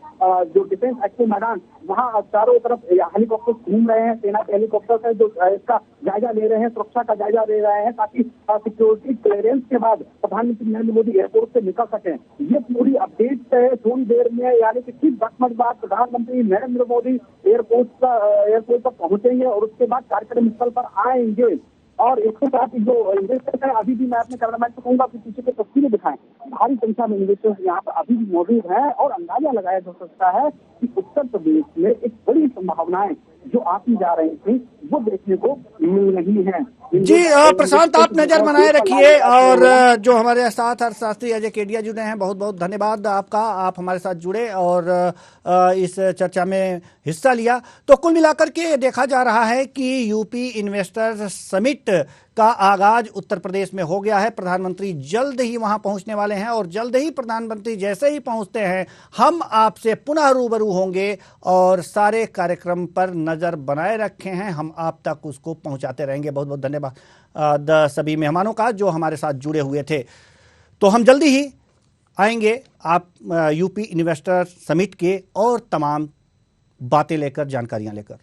जो डिफेंस एक्टिव मैदान, वहाँ चारों तरफ हेलीकॉप्टर घूम रहे हैं, सेना के हेलीकॉप्टर है जो इसका जायजा ले रहे हैं, सुरक्षा का जायजा ले रहे हैं, ताकि सिक्योरिटी क्लियरेंस के बाद प्रधानमंत्री नरेंद्र मोदी एयरपोर्ट से निकल सकें। ये पूरी अपडेट है थोड़ी देर में, यानी कि ठीक 10 मिनट बाद प्रधानमंत्री नरेंद्र मोदी एयरपोर्ट पर पहुंचेंगे और उसके बाद कार्यक्रम स्थल पर आएंगे। और इसके साथ जो इन्वेस्टर्स है, अभी भी मैं अपने कैमरामैन को कहूंगा कि पीछे की तस्वीरें दिखाएं, भारी संख्या में इन्वेस्टर्स यहाँ पर अभी भी मौजूद हैं और अंदाजा लगाया जा सकता है कि उत्तर प्रदेश में एक बड़ी संभावनाएं जो आती जा रही थी वो देखने को मिल रही हैं। जी प्रशांत, आप नजर बनाए रखिए और जो हमारे साथ अर्थशास्त्री अजय केडिया जुड़े हैं, बहुत बहुत धन्यवाद आपका, आप हमारे साथ जुड़े और इस चर्चा में हिस्सा लिया। तो कुल मिलाकर के देखा जा रहा है कि यूपी इन्वेस्टर्स समिट का आगाज उत्तर प्रदेश में हो गया है। प्रधानमंत्री जल्द ही वहां पहुंचने वाले हैं और जल्द ही प्रधानमंत्री जैसे ही पहुंचते हैं हम आपसे पुनः रूबरू होंगे और सारे कार्यक्रम पर नजर बनाए रखे हैं, हम आप तक उसको पहुंचाते रहेंगे। बहुत बहुत धन्यवाद सभी मेहमानों का जो हमारे साथ जुड़े हुए थे। तो हम जल्दी ही आएंगे आप यूपी इन्वेस्टर समिट के और तमाम बातें लेकर, जानकारियां लेकर।